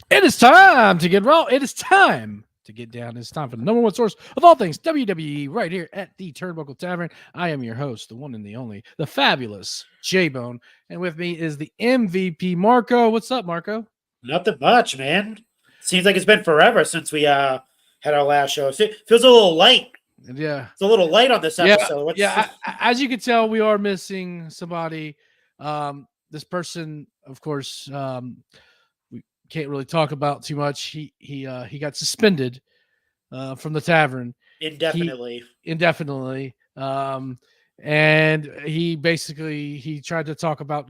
It is time to get raw. It is time to get down. It's time for the number one source of all things WWE right here at the Turnbuckle Tavern. I am your host, the one and the only, the fabulous J-Bone. And with me is the MVP, Marco. What's up, Marco? Nothing much, man. Seems like it's been forever since we had our last show. It feels a little light. Yeah. It's a little light on this episode. As you can tell, we are missing somebody. This person, of course, we can't really talk about too much. He got suspended from the tavern indefinitely. And he tried to talk about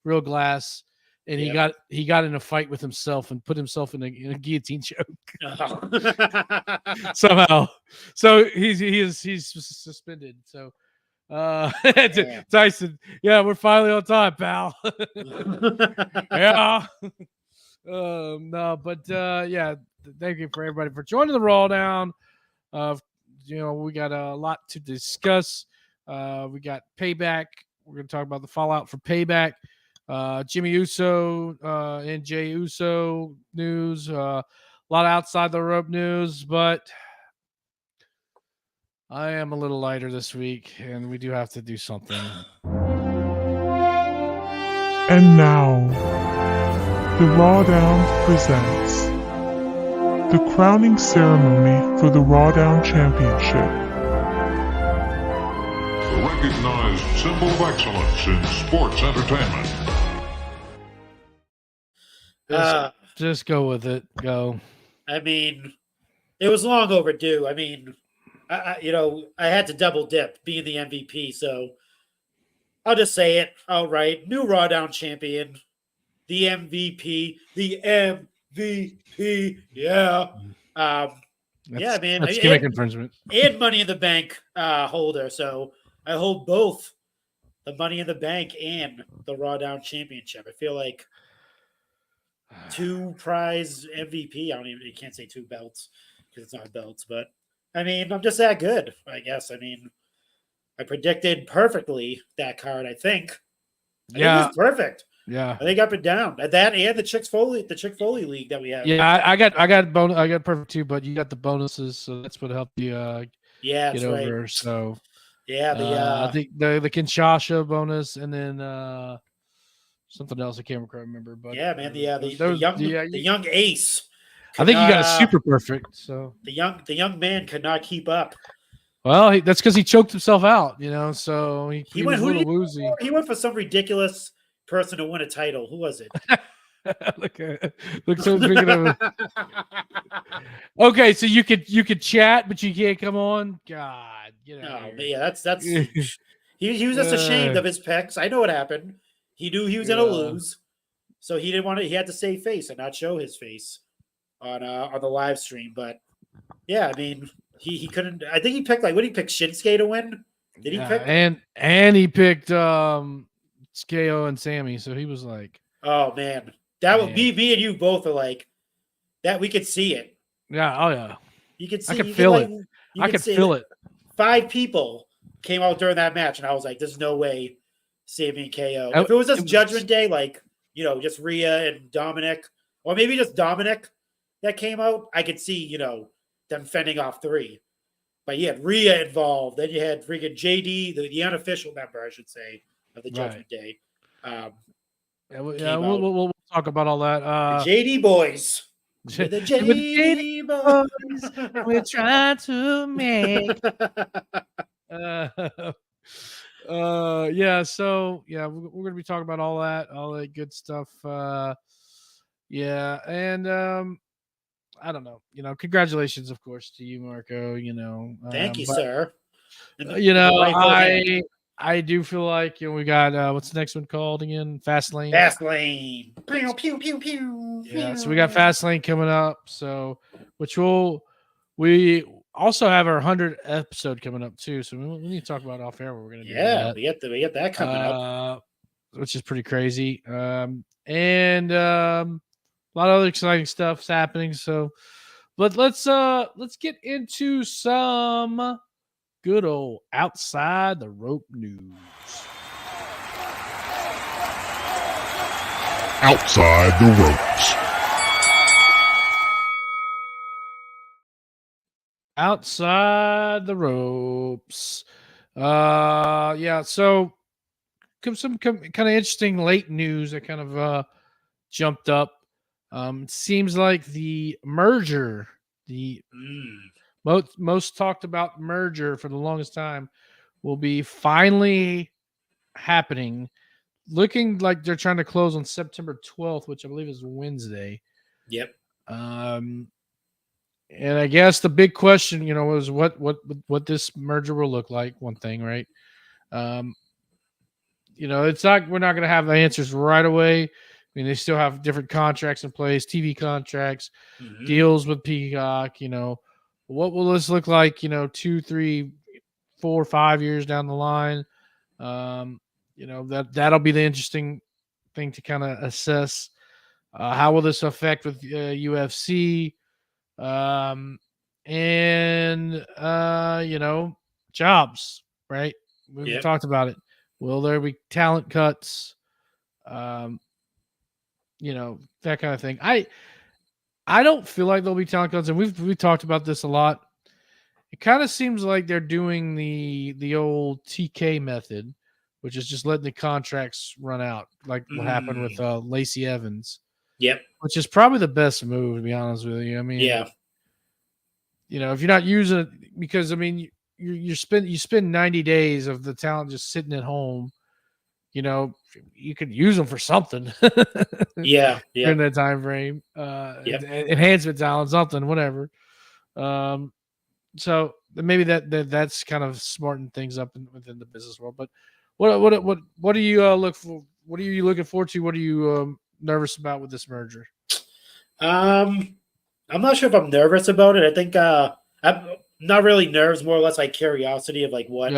real glass, and he got in a fight with himself and put himself in a guillotine choke somehow. So he's suspended. So Tyson, we're finally on time, pal. Yeah. No, but thank you for everybody for joining the RAWDOWN. We got a lot to discuss. We got Payback. We're going to talk about the fallout for Payback. Jimmy Uso and Jey Uso news. A lot of outside the rope news, but I am a little lighter this week, and we do have to do something. And now, the RAWDOWN presents the crowning ceremony for the RAWDOWN Championship. The recognized symbol of excellence in sports entertainment. Just go with it. Go. I mean, it was long overdue. I mean, I had to double dip being the MVP, so I'll just say it outright. New RAWDOWN champion, the MVP, the MVP. Yeah. Man. That's gimmick infringement. And Money in the Bank holder. So I hold both the Money in the Bank and the RAWDOWN championship. I feel like two prize MVP. You can't say two belts because it's not belts, but I mean, I'm just that good, I guess. I mean, I predicted perfectly that card, I think. I think it was perfect. Yeah. I think up and down. That and the Chick Foley League that we have. Yeah, I got perfect too, but you got the bonuses, so that's what helped you get over. Right. So I think the Kinshasa bonus and then something else I can't remember. But man, the young ace. I think you got a super perfect. So the young man could not keep up. Well, that's because he choked himself out, So he was a little woozy. He went for some ridiculous person to win a title. Who was it? Look. So speaking of, okay, so you could chat, but you can't come on. God, that's he was just ashamed of his pecs. I know what happened. He knew he was gonna lose, so he didn't want to. He had to save face and not show his face on the live stream. But yeah, I mean, he couldn't. I think he picked what did he pick? Shinsuke to win? Did he pick? And he picked Skeo and Sammy. So he was like, oh man, that would be me and you both are like that. We could see it. Yeah. Oh yeah. You could see. I could feel it. I could feel it. 5 people came out during that match, and I was like, "There's no way Sammy and KO." If it was just Judgment Day, just Rhea and Dominic, or maybe just Dominic that came out, I could see, them fending off 3. But you had Rhea involved. Then you had freaking JD, the unofficial member, I should say, of the Judgment Day. We'll talk about all that. The JD boys. The JD boys. We're trying to make. We're gonna be talking about all that good stuff. And I don't know. Congratulations, of course, to you, Marco. Thank you, but, sir. I do feel like we got what's the next one called again? Fastlane. Fastlane. Pew pew pew pew. Yeah, so we got Fastlane coming up. So, we also have our 100th episode coming up too. So we need to talk about off air what we're gonna do. Yeah, we get that coming up, which is pretty crazy. And a lot of other exciting stuff's happening. So, but let's get into some good old outside the rope news. Outside the ropes. Outside the ropes. Yeah, so some kind of interesting late news that kind of jumped up. It seems like the merger, the most talked about merger for the longest time, will be finally happening. Looking like they're trying to close on September 12th, which I believe is Wednesday. Yep. And I guess the big question, was what this merger will look like. One thing, right? It's not, we're not going to have the answers right away. I mean, they still have different contracts in place, TV contracts, deals with Peacock. What will this look like? 2, 3, 4, 5 years down the line. That'll be the interesting thing to kind of assess. How will this affect with UFC? Jobs, right? We've talked about it. Will there be talent cuts? That kind of thing. I don't feel like there'll be talent cuts, and we've talked about this a lot. It kind of seems like they're doing the old TK method, which is just letting the contracts run out, like what happened with Lacey Evans. Yep. Which is probably the best move, to be honest with you. I mean, yeah. If you're not using it, because I mean, you spend 90 days of the talent just sitting at home. You could use them for something. Yeah. In that time frame, enhancement talent, something, whatever. So maybe that's kind of smarting things up within the business world. But what do you look for? What are you looking forward to? What are you nervous about with this merger? I'm not sure if I'm nervous about it. I think I'm not really nerves, more or less like curiosity of like what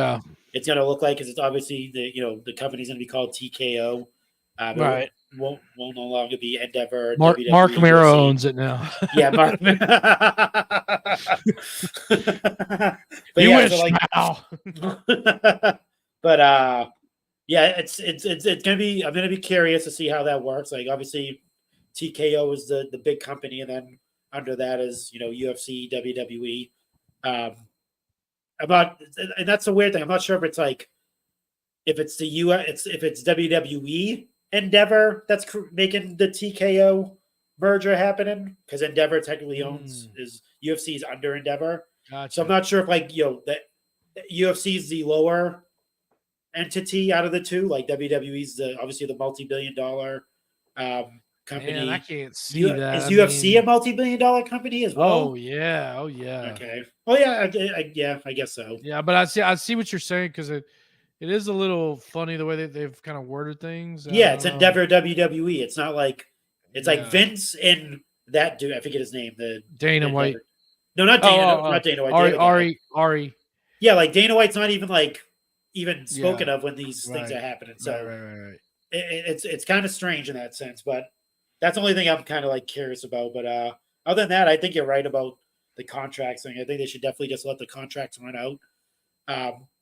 it's going to look like, because it's obviously the company's going to be called TKO. Right. Won't no longer be Endeavor. Mark Mero owns it now. Yeah, Mark. You wish now. But it's gonna be. I'm gonna be curious to see how that works. Like obviously, TKO is the big company, and then under that is UFC, WWE. And that's a weird thing. I'm not sure if it's like if it's if it's WWE Endeavor that's making the TKO merger happening, because Endeavor technically owns is UFC is under Endeavor. Gotcha. So I'm not sure if that UFC is the lower entity out of the two. Like WWE's obviously the multi-billion-dollar company. Man, I can't see that. Is UFC a multi-billion-dollar company as well? Oh yeah. Okay. Oh yeah. I guess so. Yeah, but I see what you're saying, because it is a little funny the way that they've kind of worded things. Yeah, it's Endeavor WWE. It's not like like Vince and that dude. I forget his name. The Dana White. No, not Dana. Not Dana White. Ari. Yeah, like Dana White's not even even spoken of when these things are happening. So right. It's kind of strange in that sense, but that's the only thing I'm kind of curious about. But other than that, I think you're right about the contracts thing. I think they should definitely just let the contracts run out.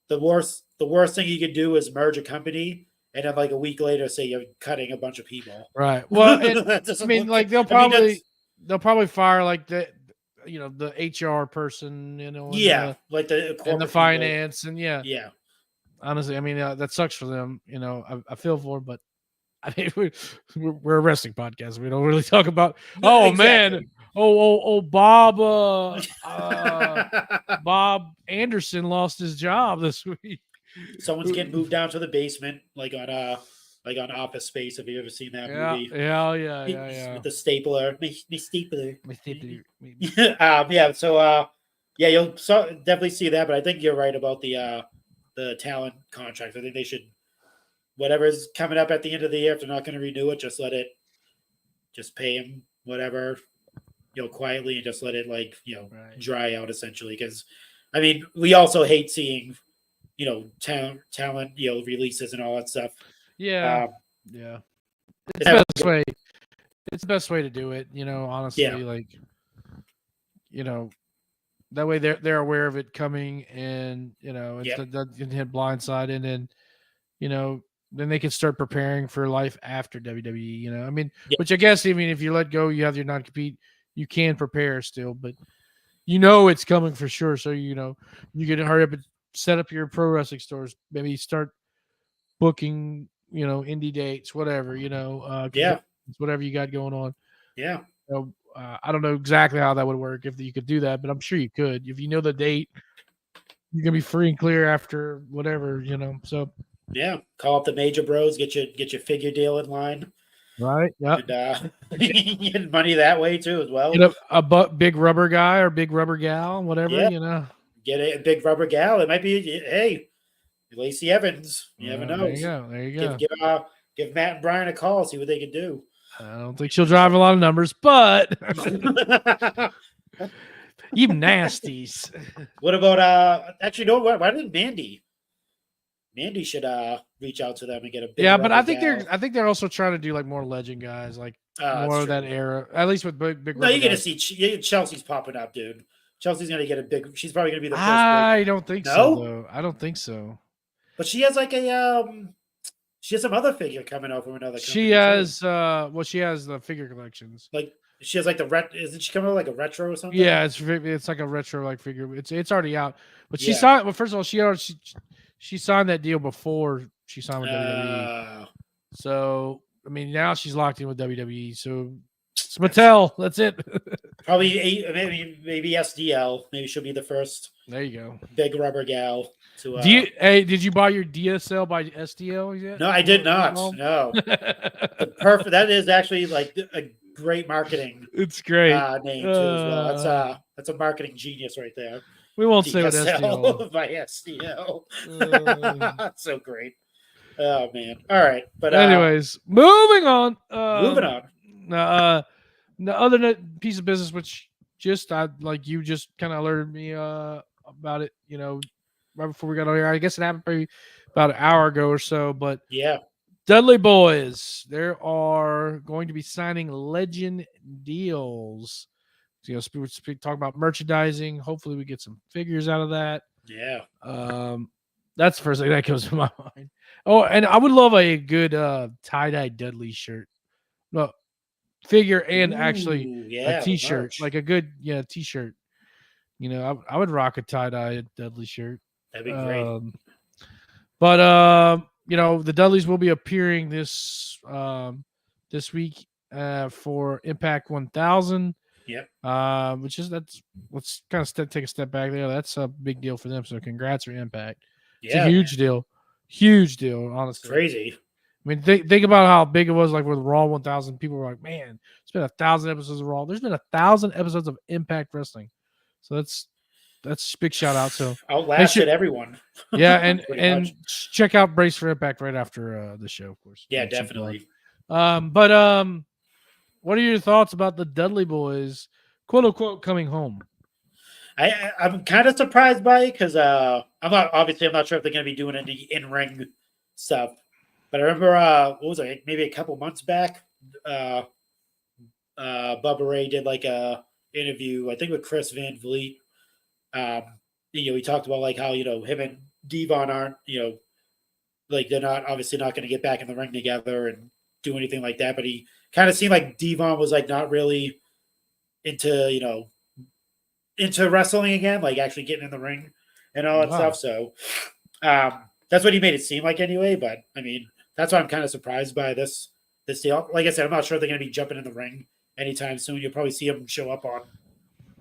The worst thing you could do is merge a company and then a week later say you're cutting a bunch of people. Right. Well, I mean, they'll probably fire the HR person, the and the finance people. And yeah. Honestly, I mean, that sucks for them. I feel for them, but I mean, we're a wrestling podcast. We don't really talk about. Oh exactly. Man, Bob Anderson lost his job this week. Someone's getting moved down to the basement, on like on Office Space. Have you ever seen that movie? Yeah. With the stapler, my stapler. My stapler. Yeah. So, yeah, you'll definitely see that. But I think you're right about the talent contract. I think they should, whatever's coming up at the end of the year, if they're not going to renew it, just pay him whatever, quietly, and just let it dry out essentially. Because, I mean, we also hate seeing, talent, releases and all that stuff. Yeah. Yeah. It's the best way. It's the best way to do it, honestly, that way they're aware of it coming, and, it's not hit blindside, and then, then they can start preparing for life after WWE, I mean, which I guess, if you let go, you have your non-compete, you can prepare still, but it's coming for sure. So, you can hurry up and set up your pro wrestling stores, maybe start booking, indie dates, whatever, whatever you got going on. Yeah. I don't know exactly how that would work if you could do that, but I'm sure you could. If you know the date, you're gonna be free and clear after whatever, So yeah, call up the major bros, get your figure deal in line. Right. Yeah. And get money that way too as well. Get a big rubber guy or big rubber gal, whatever, Get a big rubber gal. It might be, hey, Lacey Evans. You never know. There you go. Give Matt and Brian a call, see what they can do. I don't think she'll drive a lot of numbers, but you nasties. What about actually? No, why didn't Mandy? Mandy should reach out to them and get a big but I think they're also trying to do like more legend guys, like more of that era. At least with big. No, you're gonna see Chelsea's popping up, dude. Chelsea's gonna get a big. She's probably gonna be the first. I don't think so. Though. I don't think so. But she has like a She has some other figure coming out from another company. She has she has the figure collections. Like she has like isn't she coming out like a retro or something? Yeah, it's like a retro like figure. It's already out. But she signed. Well, first of all, she signed that deal before she signed with WWE. So I mean, now she's locked in with WWE. So it's Mattel. That's it. Probably maybe SDL. Maybe she'll be the first. There you go. Big rubber gal. To, did you buy your DSL by SDL yet? No, I did not. No. Perfect. That is actually like a great marketing. It's great name too as well. That's a marketing genius right there. We won't say what SDL by SDL. That's so great. Oh man. All right, but anyways, moving on. The other piece of business, which you just kind of alerted me about it, right before we got on here. I guess it happened maybe about an hour ago or so, but yeah, Dudley Boys, they are going to be signing legend deals. Talk about merchandising. Hopefully we get some figures out of that. Yeah. That's the first thing that comes to my mind. Oh, and I would love a good tie-dye Dudley shirt. No, figure and actually a t-shirt, like a good t-shirt. I would rock a tie-dye Dudley shirt. That'd be great. But the Dudleys will be appearing this week for Impact 1000. Yep. Let's kind of take a step back there. That's a big deal for them. So congrats for Impact. Yeah, it's a huge deal. Huge deal, honestly. Crazy. I mean, think about how big it was. Like with Raw 1000, people were like, "Man, it's been 1,000 episodes of Raw. There's been 1,000 episodes of Impact Wrestling." So that's a big shout out. So outlasted everyone. Yeah, and check out Brace for Impact right after the show, of course. Yeah, definitely. What are your thoughts about the Dudley Boys, quote unquote, coming home? I'm kind of surprised by it because I'm not sure if they're going to be doing any in-ring stuff. But I remember what was it? Maybe a couple months back, Bubba Ray did like a interview, I think with Chris Van Vliet. He talked about like how him and Devon aren't like they're not obviously not going to get back in the ring together and do anything like that. But he kind of seemed like Devon was like not really into wrestling again, like actually getting in the ring and all that stuff. So that's what he made it seem like anyway. But I mean, that's why I'm kind of surprised by this deal. Like I said, I'm not sure they're going to be jumping in the ring anytime soon. You'll probably see them show up on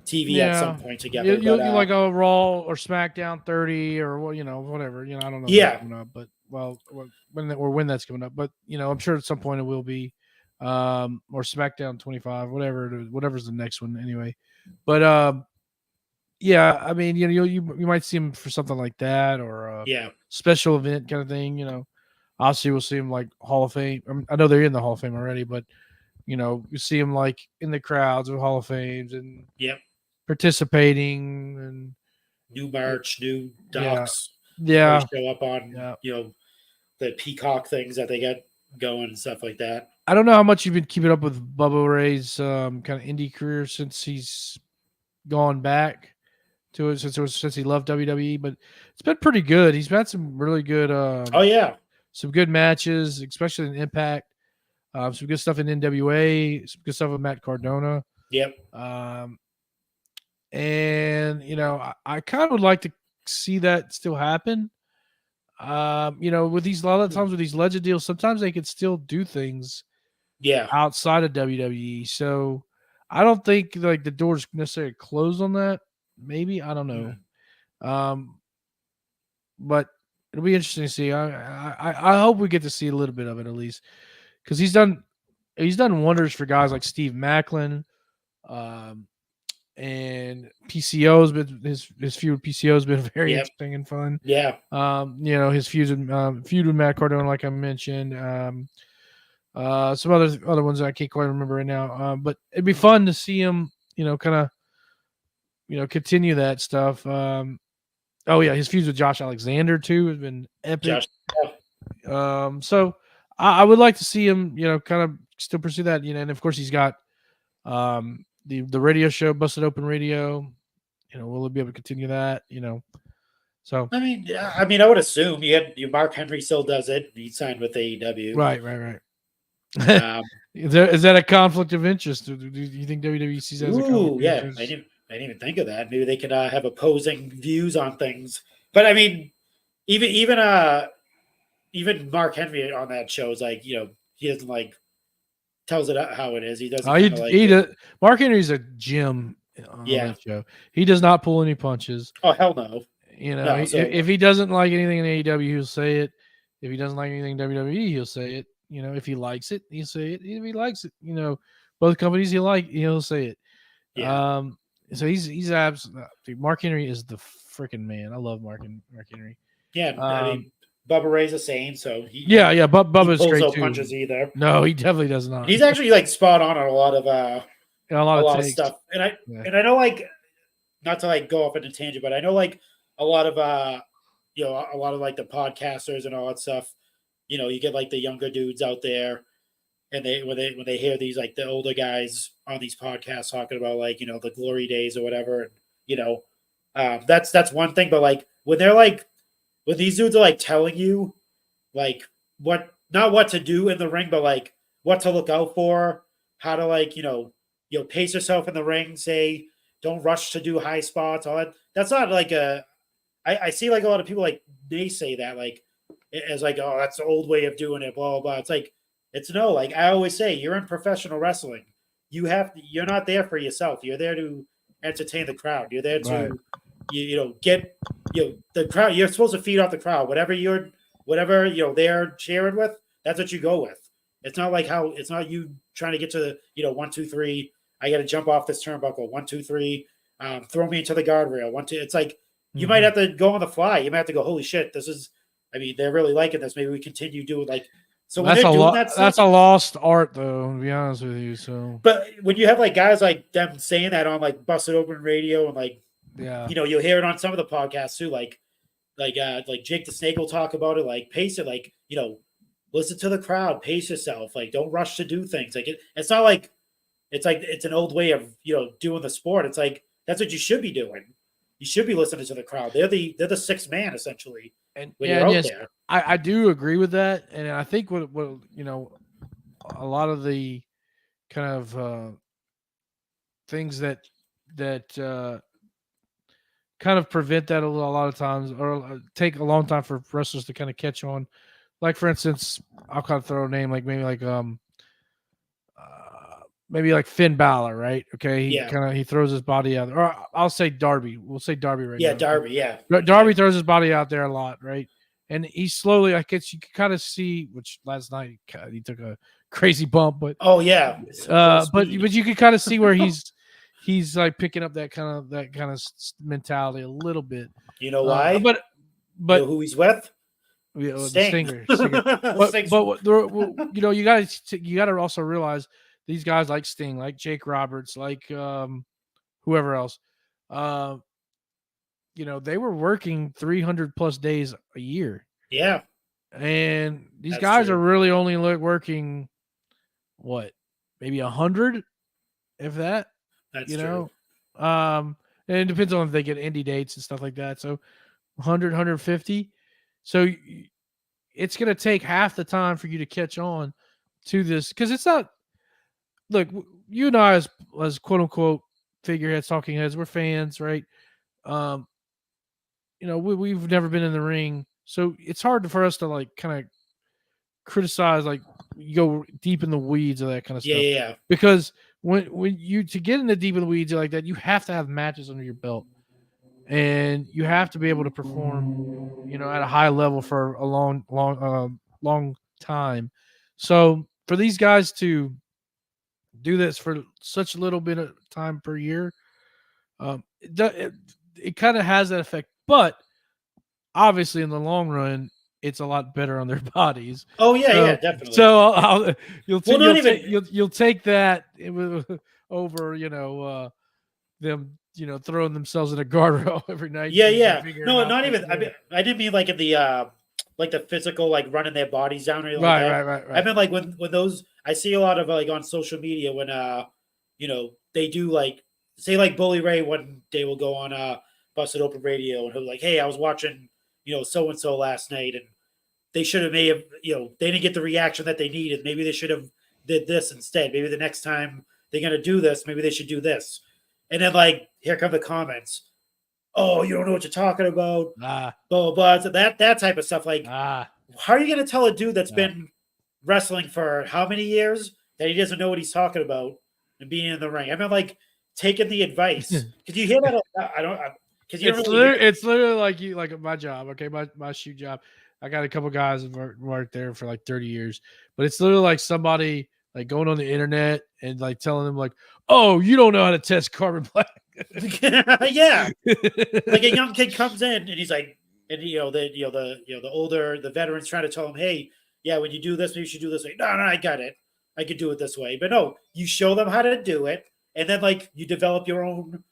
TV at some point together. You like a Raw or SmackDown 30 or whatever. I don't know. Yeah, but when that's coming up. But I'm sure at some point it will be, or SmackDown 25, whatever's the next one anyway. But yeah, I mean, you might see him for something like that, or a special event kind of thing. Obviously, we'll see him like Hall of Fame. I know they're in the Hall of Fame already, but you see him like in the crowds of Hall of Fames and participating and new merch, new docs. Yeah, show up on the Peacock things that they get going and stuff like that. I don't know how much you've been keeping up with Bubba Ray's kind of indie career since he's gone back to it, since he left WWE, but it's been pretty good. He's had some really good some good matches, especially in Impact. Some good stuff in NWA, some good stuff with Matt Cardona. Yep. And I kind of would like to see that still happen. With a lot of times with these legend deals, sometimes they can still do things outside of WWE. So I don't think like the door's necessarily closed on that. Maybe, I don't know. But it'll be interesting to see. I hope we get to see a little bit of it at least, because he's done wonders for guys like Steve Macklin, and PCO's been his feud with PCO's been very interesting and fun. Yeah. His feud with Matt Cardona, like I mentioned. Some other ones I can't quite remember right now. But it'd be fun to see him, kind of, continue that stuff. His feuds with Josh Alexander too has been epic. So I would like to see him, kind of still pursue that, and of course he's got the radio show, Busted Open Radio. Will he be able to continue that? So I mean, I would assume Mark Henry still does it. He signed with AEW. Right. Is that a conflict of interest? Do you think WWE sees that as a conflict of interest? I didn't even think of that. Maybe they could have opposing views on things. But I mean, even Mark Henry on that show is like, he doesn't like tells it how it is. He doesn't. Mark Henry's a gym on that show. He does not pull any punches. Oh hell no. If he doesn't like anything in AEW, he'll say it. If he doesn't like anything in WWE, he'll say it. If he likes it, he'll say it. If he likes it, both companies he'll say it. Yeah. So he's absolutely, Mark Henry is the freaking man. I love Mark Henry. Yeah. I mean, Bubba Ray's the same, so Bubba's he pulls great no too. punches either. No, he definitely does not. He's actually like spot on a lot of stuff. And I know, like, not to like go off on a tangent, but I know like a lot of a lot of like the podcasters and all that stuff. You get like the younger dudes out there, and when they hear these like the older guys on these podcasts talking about like the glory days or whatever, and that's one thing. But like when these dudes are like telling you like not what to do in the ring, but like what to look out for, how to like pace yourself in the ring, say don't rush to do high spots, all that. That's not like I see like a lot of people like they say that like as like, oh, that's the old way of doing it, blah blah blah. It's like like I always say, you're in professional wrestling. You're not there for yourself. You're there to entertain the crowd. You're there to get the crowd. You're supposed to feed off the crowd. Whatever they're cheering with, that's what you go with. It's not like it's not you trying to get to the 1, 2, 3. I got to jump off this turnbuckle. 1, 2, 3. Throw me into the guardrail. 1, 2. It's like you might have to go on the fly. You might have to go, holy shit, this is. I mean, they're really liking this. Maybe we continue doing like. So when they're doing that stuff, that's a lost art, though. To be honest with you, so. But when you have like guys like them saying that on like Busted Open Radio and like, you'll hear it on some of the podcasts too, like Jake the Snake will talk about it, like pace it, like listen to the crowd, pace yourself, like don't rush to do things. Like it's not like it's an old way of doing the sport. It's like that's what you should be doing. You should be listening to the crowd. They're the sixth man essentially. And when you're out there. I do agree with that, and I think what a lot of the kind of things that kind of prevent that a lot of times, or take a long time for wrestlers to kind of catch on. Like for instance, I'll kind of throw a name like maybe like Finn Balor, right? Okay, he throws his body out there. Or I'll say Darby. We'll say Darby right now. Yeah, Darby. Yeah, Darby throws his body out there a lot, right? and he slowly, I guess you can kind of see, which last night he took a crazy bump, but Oh yeah. but you can kind of see where he's like picking up that kind of mentality a little bit. You know why? But you know who he's with? the Stinger. Stinger. But you know, you gotta also realize these guys like Sting, like Jake Roberts, like whoever else, you know, they were working 300 plus days a year. Yeah. And these That's guys true. are really only working what, maybe 100, if that. That's you true. know, and it depends on if they get indie dates and stuff like that. So 100, 150. So it's going to take half the time for you to catch on to this, because it's not. Look, you and I, as quote unquote figureheads, talking heads, we're fans, right? You know, we've never been in the ring, so it's hard for us to like kind of criticize, like you go deep in the weeds of that kind of stuff. Yeah. Because when you to get in the deep in the weeds like that, you have to have matches under your belt, and you have to be able to perform, you know, at a high level for a long time. So for these guys to do this for such a little bit of time per year, it kind of has that effect. But obviously, in the long run, it's a lot better on their bodies. Oh yeah, definitely. So you'll take that over, you know, them, you know, throwing themselves in a guardrail every night. Yeah. No, not even. I didn't mean like in the like the physical, like running their bodies down or anything like that. Right. I mean like when those, I see a lot of like on social media when you know, they do like, say like Bully Ray one day will go on Busted Open Radio and he'll be like, hey, I was watching, you know, so and so last night, and they should have you know, they didn't get the reaction that they needed. Maybe they should have did this instead. Maybe the next time they're gonna do this, maybe they should do this. And then like here come the comments. Oh, you don't know what you're talking about. Blah blah blah. So that type of stuff. Like, how are you gonna tell a dude that's been wrestling for how many years that he doesn't know what he's talking about and being in the ring? I mean, like taking the advice, because you hear that. I don't. Because it's literally like you, like my job. Okay, my shoot job. I got a couple guys that worked there for like 30 years, but it's literally like somebody like going on the internet and like telling them like, oh, you don't know how to test carbon black. Yeah. Like a young kid comes in and he's like, and the veterans trying to tell him, hey, yeah, when you do this, maybe you should do this way. No, I got it. I could do it this way. But no, you show them how to do it, and then like you develop your own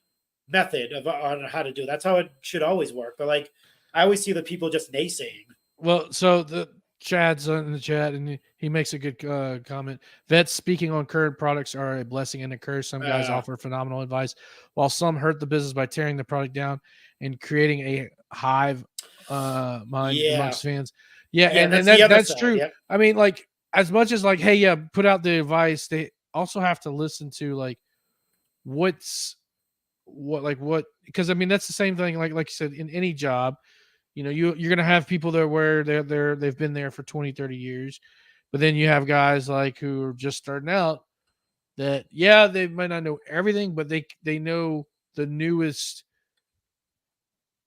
method on how to do it. That's how it should always work. But like I always see the people just naysaying. Well, so the Chad's in the chat, and he makes a good comment. Vets speaking on current products are a blessing and a curse. Some guys offer phenomenal advice, while some hurt the business by tearing the product down and creating a hive mind amongst fans. Yeah, and that's true. Yep. I mean, like as much as like, hey, yeah, put out the advice, they also have to listen to like what because I mean that's the same thing like you said in any job. You know, you're going to have people there where they've been there for 20, 30 years. But then you have guys like who are just starting out that, yeah, they might not know everything, but they know the newest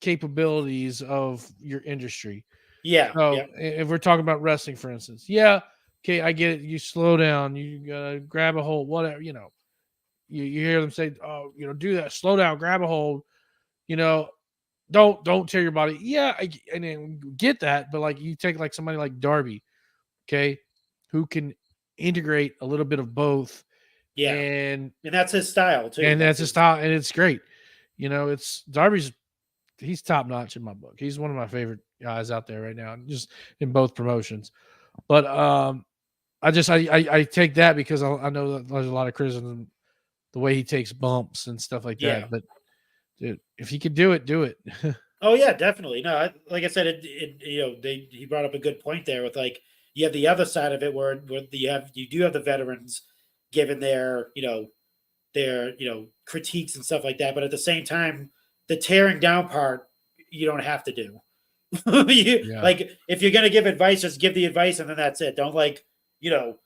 capabilities of your industry. Yeah. So if we're talking about wrestling, for instance, yeah, okay, I get it. You slow down, you grab a hold, whatever, you know. You hear them say, oh, you know, do that, slow down, grab a hold, you know. Don't tear your body. Yeah, I get that, but like you take like somebody like Darby, okay, who can integrate a little bit of both. Yeah, and that's his style too. And that's his style, and it's great. You know, he's top notch in my book. He's one of my favorite guys out there right now, just in both promotions. But I take that because I know that there's a lot of criticism the way he takes bumps and stuff like that, but. Dude, if you could do it, do it. Oh yeah, definitely. No, like I said, he brought up a good point there with like you have the other side of it where you do have the veterans giving their critiques and stuff like that, but at the same time, the tearing down part you don't have to do. Like if you're gonna give advice, just give the advice and then that's it. Don't tearing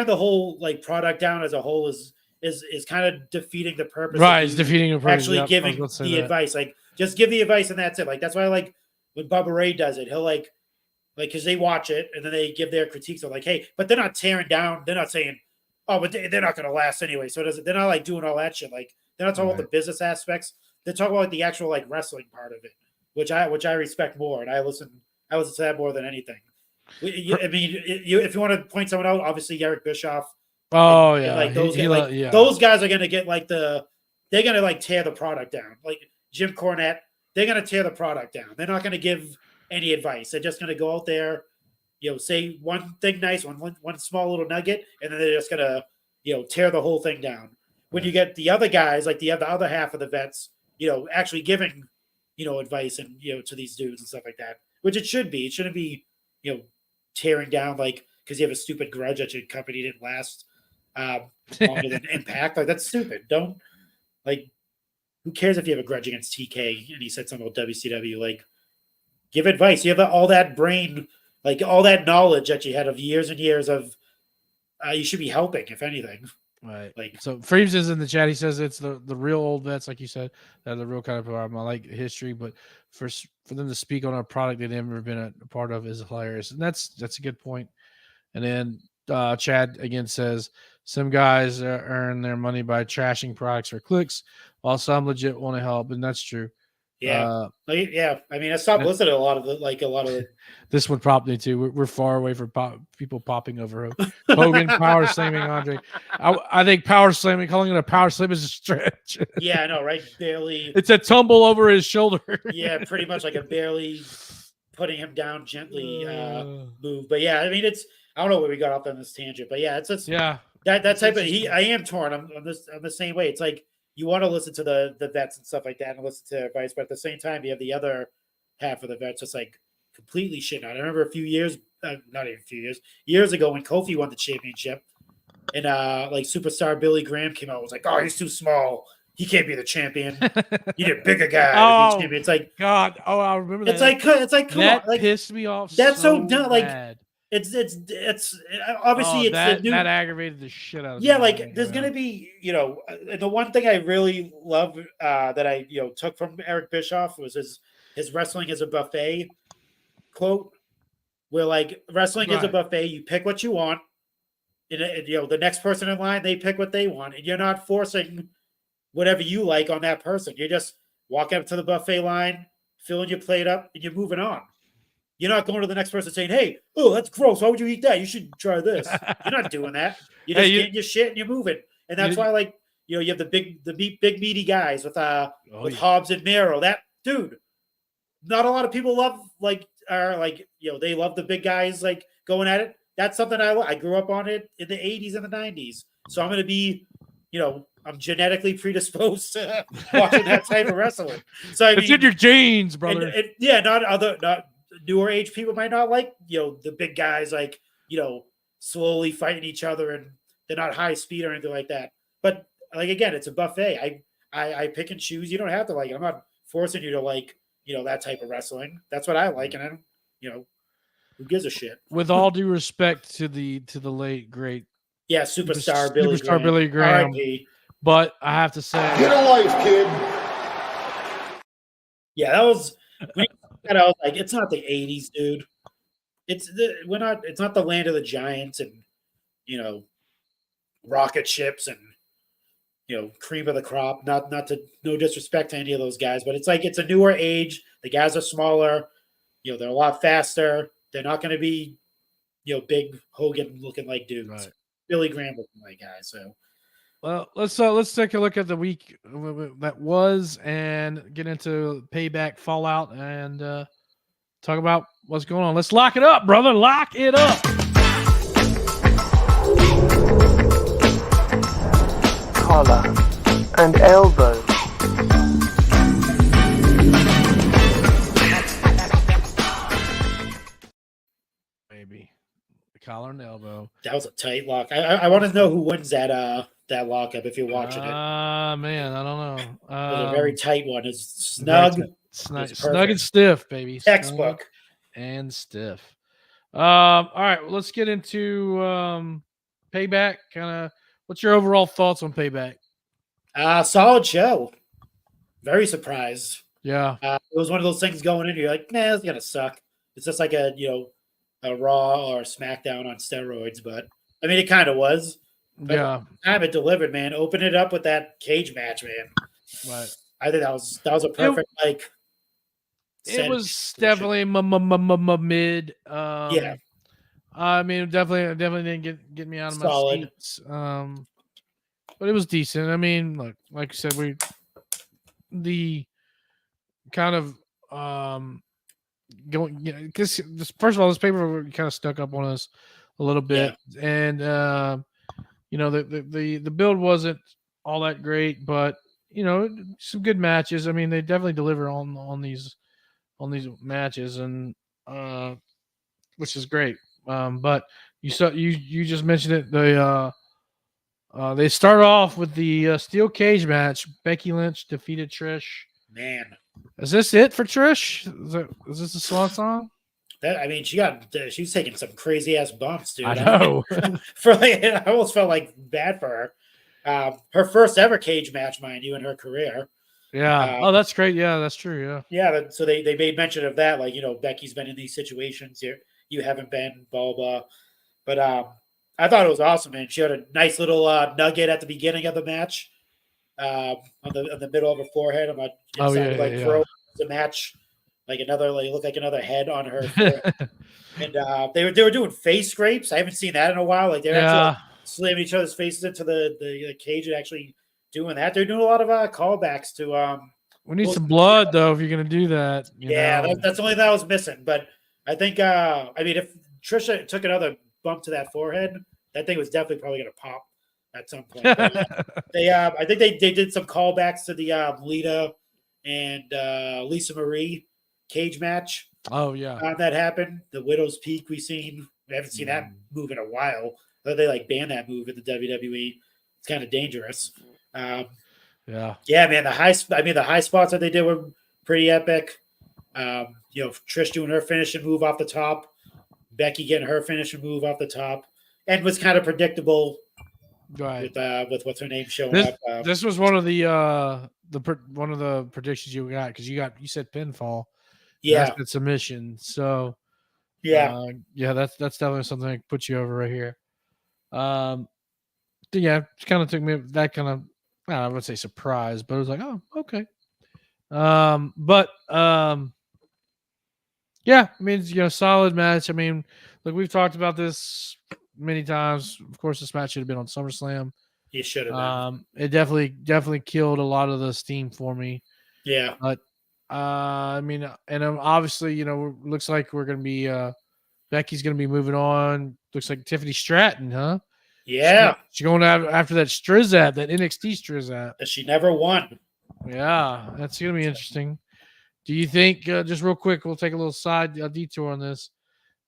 the whole like product down as a whole is kind of defeating the purpose. Right, it's defeating the purpose. Actually giving the advice. Like, just give the advice and that's it. Like, that's why I like when Bubba Ray does it, he'll like because they watch it and then they give their critiques. They're like, hey, but they're not tearing down. They're not saying, oh, but they're not going to last anyway. So they're not like doing all that shit. Like they're not talking about the business aspects. They're talking about like, the actual like wrestling part of it, which I respect more, and I listen to that more than anything. I mean, if you want to point someone out, obviously Eric Bischoff. Oh and yeah, like those guys are gonna get like they're gonna like tear the product down. Like Jim Cornette, they're gonna tear the product down. They're not gonna give any advice. They're just gonna go out there, say one thing nice, one small little nugget, and then they're just gonna tear the whole thing down. When you get the other guys, like the other half of the vets, actually giving advice and to these dudes and stuff like that, which it should be. It shouldn't be tearing down like because you have a stupid grudge that your company didn't last longer than Impact. Like that's stupid. Don't like. Who cares if you have a grudge against TK and he said something about WCW? Like, give advice. You have all that brain, like all that knowledge that you had of years and years of. You should be helping, if anything. Right. Like, so Freeves is in the chat. He says it's the real old vets, like you said, that are the real kind of problem. I like history, but for them to speak on a product they've never been a part of is hilarious, and that's a good point. And then Chad again says some guys earn their money by trashing products or clicks, while some legit want to help, and that's true. Yeah, yeah. I mean, I stopped listening to a lot of the. This one popped me too. We're far away from people popping over Hogan power slamming Andre. I think power slamming, calling it a power slam is a stretch. Yeah, I know, right? Barely. It's a tumble over his shoulder. Yeah, pretty much like a barely putting him down gently move. But yeah, I mean, I don't know where we got off on this tangent, but yeah, it's yeah that type of. I am torn. I'm the same way. It's like. You want to listen to the vets and stuff like that and listen to their advice, but at the same time, you have the other half of the vets just like completely shit out. I remember a few years, not even a few years ago when Kofi won the championship and like superstar Billy Graham came out and was like, oh, he's too small. He can't be the champion. You need a bigger guy to be champion. It's like, God. Oh, I remember that. It's like, come that on. Like, pissed me off. That's so bad. dumb. Like, it's obviously it's that, the new, that aggravated the shit out of me. Yeah, like there's gonna be the one thing I really love that I took from Eric Bischoff was his wrestling is a buffet quote, where like wrestling is a buffet. You pick what you want, and the next person in line they pick what they want, and you're not forcing whatever you like on that person. You're just walking up to the buffet line, filling your plate up, and you're moving on. You're not going to the next person saying, hey, oh, that's gross. Why would you eat that? You should try this. You're not doing that. You're just getting your shit and you're moving. And that's why, like, you have the big meaty guys with Hobbs and Mero. That dude, not a lot of people love, they love the big guys, like, going at it. That's something I grew up on it in the 80s and the 90s. So I'm going to be, I'm genetically predisposed to watching that type of wrestling. So it's in your genes, brother. Not newer age people might not like, the big guys, like, slowly fighting each other and they're not high speed or anything like that. But like, again, it's a buffet. I pick and choose. You don't have to like it. I'm not forcing you to like, that type of wrestling. That's what I like. And I don't, who gives a shit? With all due respect to the late great. Yeah. Superstar Billy Graham. R.I.P. But I have to say, get a life, kid. Yeah, that was. I was like, it's not the 80s, dude. It's not the land of the giants and rocket ships and cream of the crop. No disrespect to any of those guys, but it's like it's a newer age. The guys are smaller, they're a lot faster. They're not gonna be big Hogan looking like dudes. Right. Billy Graham looking like guys. So well, let's take a look at the week that was and get into Payback, Fallout, and talk about what's going on. Let's lock it up, brother. Lock it up. Collar and elbow. Maybe the collar and elbow. That was a tight lock. I want to know who wins that lockup if you're watching it. Man, I don't know. It was a very tight one. It's snug. Snug and stiff, baby. Textbook. And stiff. All right, well, let's get into Payback. Kind of, what's your overall thoughts on Payback? Solid show. Very surprised. Yeah. it was one of those things going in. You're like, nah, it's gonna suck. It's just like a a Raw or Smackdown on steroids. But I mean, it kind of was. But Yeah. time it delivered, man. Open it up with that cage match, man. Right. I think that was a perfect It setting was situation. definitely mid. Yeah. I mean, definitely didn't get me out of my Solid. seats. But it was decent. I mean, look, like I said, the kind of going, because first of all, this paper kind of stuck up on us a little bit, and the build wasn't all that great, but some good matches. I mean, they definitely deliver on these matches, and which is great. But you just mentioned it. They start off with the steel cage match. Becky Lynch defeated Trish. Man, is this it for Trish? Is this a swan song? I mean, she's taking some crazy ass bumps, dude. I know. I almost felt like bad for her. Her first ever cage match, mind you, in her career. Yeah. Oh, that's great. Yeah, that's true. Yeah. Yeah. So they made mention of that, like Becky's been in these situations. You haven't been, blah blah. But I thought it was awesome, man. She had a nice little nugget at the beginning of the match, on the middle of her forehead. Throw the match, like looked like another head on her forehead. And they were doing face scrapes. I haven't seen that in a while. Like they're actually slamming each other's faces into the cage and actually doing that. They're doing a lot of callbacks to. We need some blood though if you're gonna do that. That's the only thing I was missing. But I think if Trisha took another bump to that forehead, that thing was definitely probably gonna pop at some point. I think they did some callbacks to the Lita and Lisa Marie cage match. Oh yeah, that happened. The Widow's Peak we haven't seen that move in a while. They banned that move in the WWE. It's kind of dangerous. Man. The high spots that they did were pretty epic. Trish doing her finishing move off the top, Becky getting her finishing move off the top, and was kind of predictable. Right. With what's her name showing up. This was one of the one of the predictions you got because you said pinfall. Yeah. That's the submission. So that's definitely something that puts you over right here. It kind of took me that kind of, I would say surprise, but it was like, oh, okay. I mean, it's, solid match. I mean, look, we've talked about this many times. Of course, this match should have been on SummerSlam. It should have been. It definitely killed a lot of the steam for me. Yeah. But I mean, and obviously, looks like we're gonna be Becky's gonna be moving on. Looks like Tiffany Stratton, huh? Yeah. She's going after that Strizap, that NXT Strizap. That she never won. Yeah, that's gonna be interesting. Do you think, just real quick, we'll take a little side detour on this.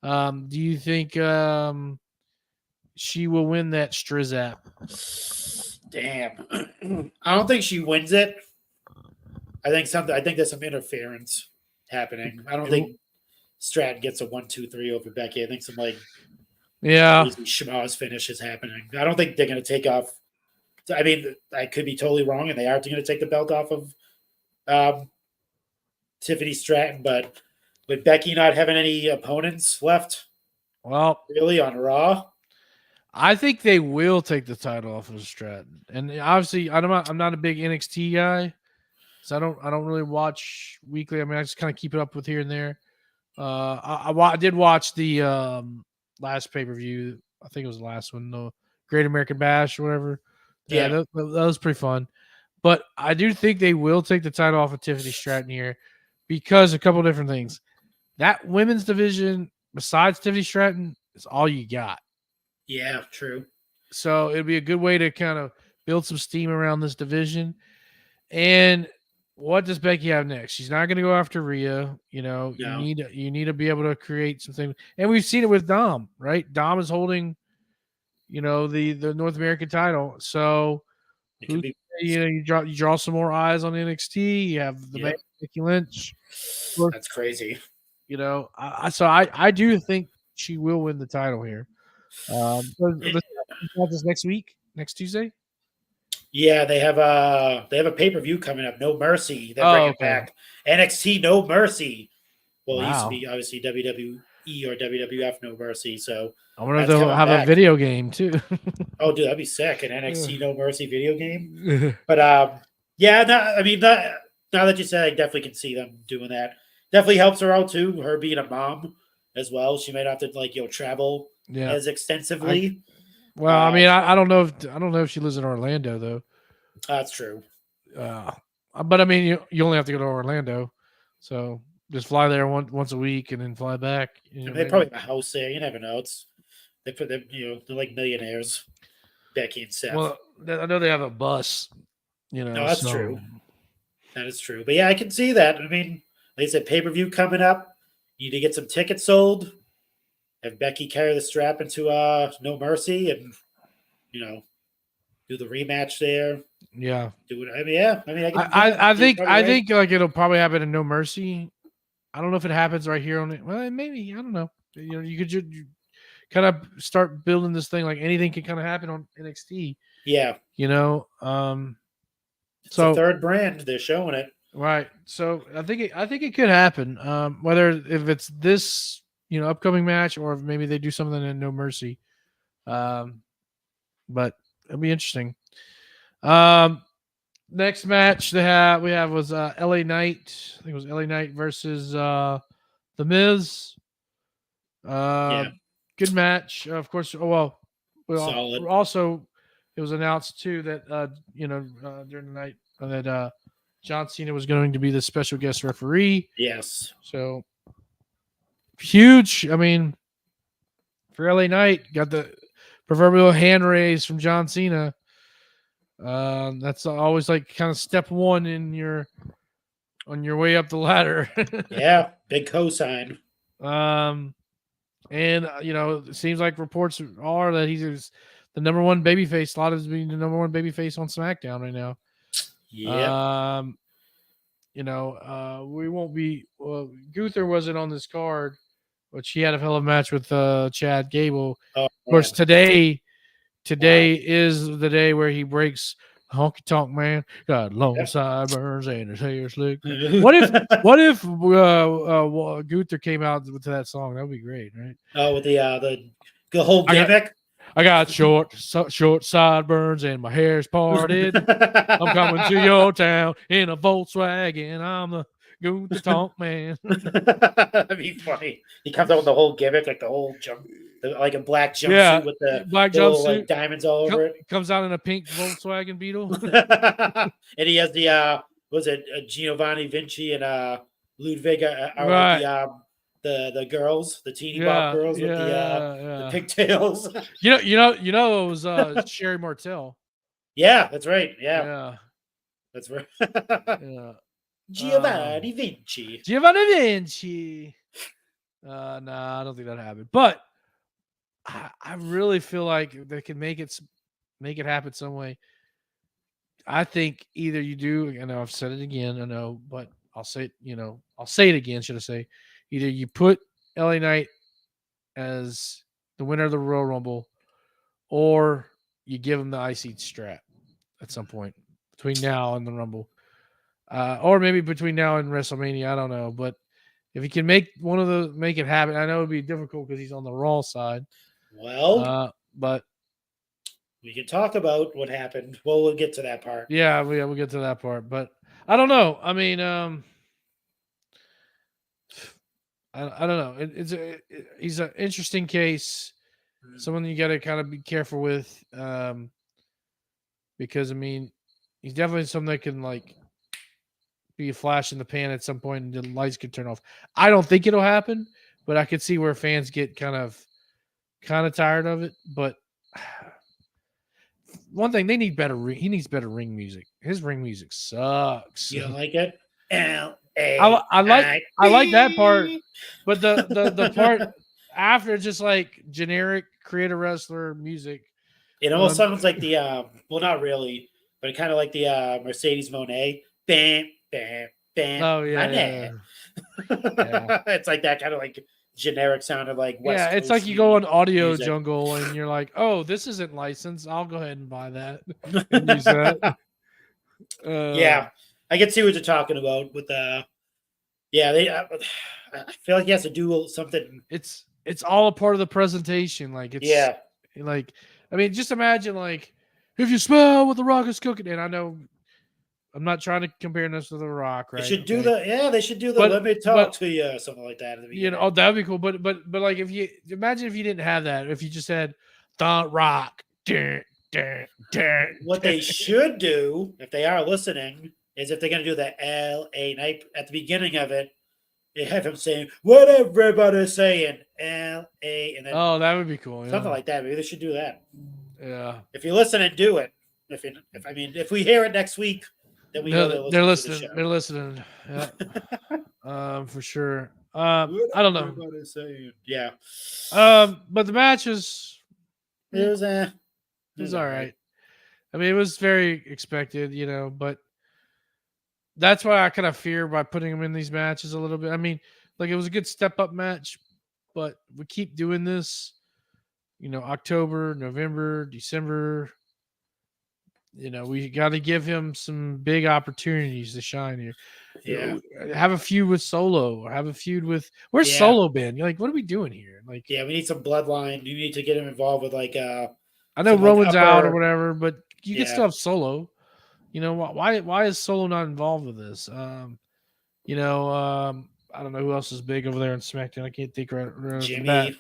Do you think she will win that Strizap? Damn. I don't think she wins it. I think there's some interference happening. I don't think Stratton gets a 1-2-3 over Becky. I think some crazy schmoz finish is happening. I don't think they're going to take off. I mean, I could be totally wrong, and they are going to take the belt off of Tiffany Stratton, but with Becky not having any opponents left, really on Raw, I think they will take the title off of Stratton. And obviously, I'm not a big NXT guy, so I don't really watch weekly. I mean, I just kind of keep it up with here and there. I did watch the last pay-per-view. I think it was the last one, the Great American Bash or whatever. Yeah, that was pretty fun. But I do think they will take the title off of Tiffany Stratton here because a couple of different things. That women's division, besides Tiffany Stratton, is all you got. Yeah, true. So it'd be a good way to kind of build some steam around this division. And what does Becky have next? She's not going to go after Rhea. No. You need to be able to create something. And we've seen it with Dom, right? Dom is holding, the North American title. So you draw some more eyes on NXT. You have the Becky Lynch. That's crazy. I do think she will win the title here. This next week, next Tuesday. Yeah, they have a pay-per-view coming up, No Mercy. They're Oh, bringing okay. back NXT No Mercy. Well, it used to Wow. be obviously WWE or WWF No Mercy. So I wonder if that's they'll coming have a back. video game too. Oh, dude, that'd be sick. An NXT No Mercy video game. Yeah. But yeah, no, I mean, now that you said, I definitely can see them doing that. Definitely helps her out too. Her being a mom as well, she might have to travel as extensively. Well, I mean, I don't know if she lives in Orlando though. That's true. But I mean, you only have to go to Orlando, so just fly there once a week and then fly back. They probably have a house there. You never know. They put them, they're like millionaires. Becky and Seth. Well, I know they have a bus. No, that's true. That is true. But yeah, I can see that. I mean, like I said, pay-per-view coming up. You need to get some tickets sold. Have Becky carry the strap into No Mercy and do the rematch there. Yeah. Do it. I mean, yeah. I mean, I think like it'll probably happen in No Mercy. I don't know if it happens right here on it. Well, maybe, I don't know. You could just kind of start building this thing like anything can kind of happen on NXT. Yeah. It's So the third brand, they're showing it. Right. So I think it could happen. Whether if it's this, upcoming match or if maybe they do something in No Mercy. But it'll be interesting. Next match we have was LA Knight. I think it was LA Knight versus The Miz. Good match. Of course. Solid. Also it was announced too that during the night that John Cena was going to be the special guest referee. Yes. So huge. I mean, for LA Knight, got the proverbial hand raise from John Cena. That's always like kind of step one on your way up the ladder. Yeah, big cosign. And it seems like reports are that he's the number one babyface. Slotted as being the number one babyface on SmackDown right now. Yeah. We won't be. Gunther wasn't on this card, but she had a hell of a match with Chad Gable. Oh, of course, today is the day where he breaks honky tonk man. Got long sideburns and his hair slick. What if Gunther came out with that song? That would be great, right? Oh, with the whole gimmick. I got short sideburns and my hair's parted. I'm coming to your town in a Volkswagen. I'm the Gunther Tonk man. That'd be funny. He comes out with the whole gimmick, like the whole like a black jumpsuit with the black jumpsuit, like diamonds all over it. Comes out in a pink Volkswagen Beetle. And he has the Giovanni Vinci and Ludwig the girls, the teeny bop girls with the pigtails. It was Sherry Martel. Yeah, that's right. Yeah. That's right. Yeah. Giovanni Vinci. Nah, I don't think that happened. But I really feel like they can make it happen some way. I think either you do, I know I've said it again, I know, but I'll say it, I'll say it again, should I say. Either you put LA Knight as the winner of the Royal Rumble, or you give him the IC strap at some point between now and the Rumble. Or maybe between now and WrestleMania, I don't know. But if he can make it happen, I know it'd be difficult because he's on the Raw side. Well, but we can talk about what happened. Well, we'll get to that part. Yeah, we'll get to that part. But I don't know. I mean, I don't know. He's an interesting case. Someone you got to kind of be careful with, because I mean, he's definitely someone that can like be a flash in the pan at some point and the lights could turn off. I don't think it'll happen, but I could see where fans get kind of tired of it. But one thing, he needs better ring music. His ring music sucks. You don't like it? I like that part, but the part after, just like generic creative wrestler music. It almost sounds like the well, not really, but it kind of like the Mercedes Moné. Bam, bam, bam. Oh yeah. It's like that kind of like generic sounded like West Yeah, it's Coast like you go on Audio music. Jungle and you're like, oh, this isn't licensed. I'll go ahead and buy that and use that. Yeah, I can see what you're talking about with the. Yeah, I feel like he has to do something. It's all a part of the presentation. Like Yeah, like I mean, just imagine like if you smell what the Rock is cooking, and I know I'm not trying to compare this to the Rock, right? they should do Okay? they should do the But- let me talk to you, something like that. At the You know, beginning. oh, that'd be cool. But like if you imagine if you didn't have that, if you just had the Rock, What they should do, if they are listening, is if they're going to do the LA night at the beginning of it, they have him saying what everybody's saying, LA, and then oh, that would be cool. something Yeah. like that. Maybe they should do that. Yeah. If you listen and do it, if we hear it next week, then we know They're listening. listening. To They're listening. Yeah. For sure. I don't know. Everybody's saying. Yeah. But the match is It was all right. I mean, it was very expected, you know, but that's why I kind of fear by putting him in these matches a little bit. I mean, like it was a good step up match, but we keep doing this, you know, October, November, December. You know, we got to give him some big opportunities to shine here. Yeah. You know, have a feud with Solo or have a feud with where's Yeah. Solo been? You're like, what are we doing here? Like, Yeah, we need some bloodline. You need to get him involved with like I know some, like, Roman's out or upper- whatever, but you can Yeah. still have Solo. You know why is Solo not involved with this? You know, I don't know who else is big over there in SmackDown. I can't think right off the bat. Jimmy.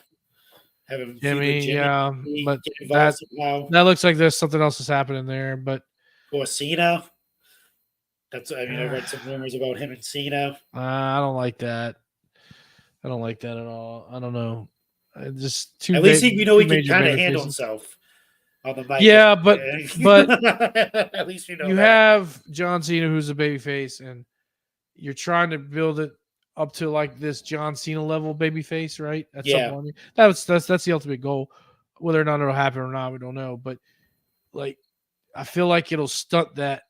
Have him feud with Jimmy, yeah, but get involved somehow. that looks like there's something else is happening there. But Or CENA. I read some rumors about him and CENA. I don't like that. I don't like that at all. I don't know. Just too. At least we know he two can major kind of baby handle faces. himself on the mic. Yeah, but at least we know you that. have John Cena, who's a babyface, and you're trying to build it up to like this John Cena level babyface, right? At Yeah. some point, that's the ultimate goal. Whether or not it'll happen or not, we don't know. But like, I feel like it'll stunt that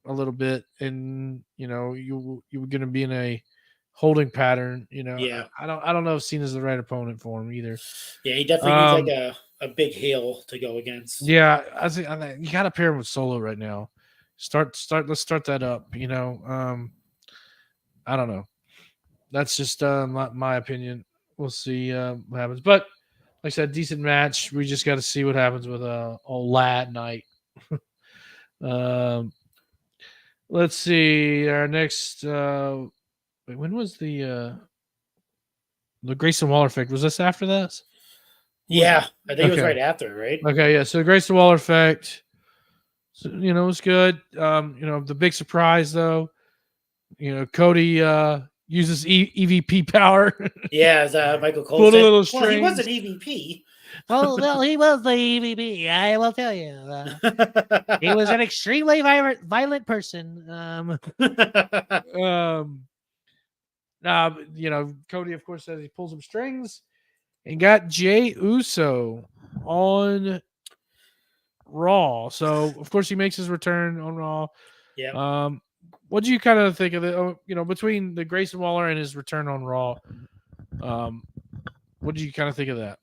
a little bit, and you know, you're going to be in a holding pattern. You know, Yeah. I don't know if Cena's the right opponent for him either. Yeah, he definitely needs like a big heel to go against. Yeah, I think you got to pair him with Solo right now. Let's start that up. You know, I don't know. That's just my opinion. We'll see what happens. But like I said, decent match. We just got to see what happens with old lad night. Let's see. Our next. When was the Grayson Waller effect? Was this after this? Yeah, I think it was Okay. right after, right? Okay, yeah. So the Grayson Waller effect. So, you know, it was good. You know, the big surprise though. You know, Cody uses EVP power. Yeah, as Michael Cole Pulled a said. little Well, he was an strings. EVP. Well, he was the EVP. I will tell you. He was an extremely violent person. You know, Cody, of course, says he pulls some strings and got Jey Uso on Raw. So, of course, he makes his return on Raw. Yeah. What do you kind of think of it? You know, between the Grayson Waller and his return on Raw, what do you kind of think of that?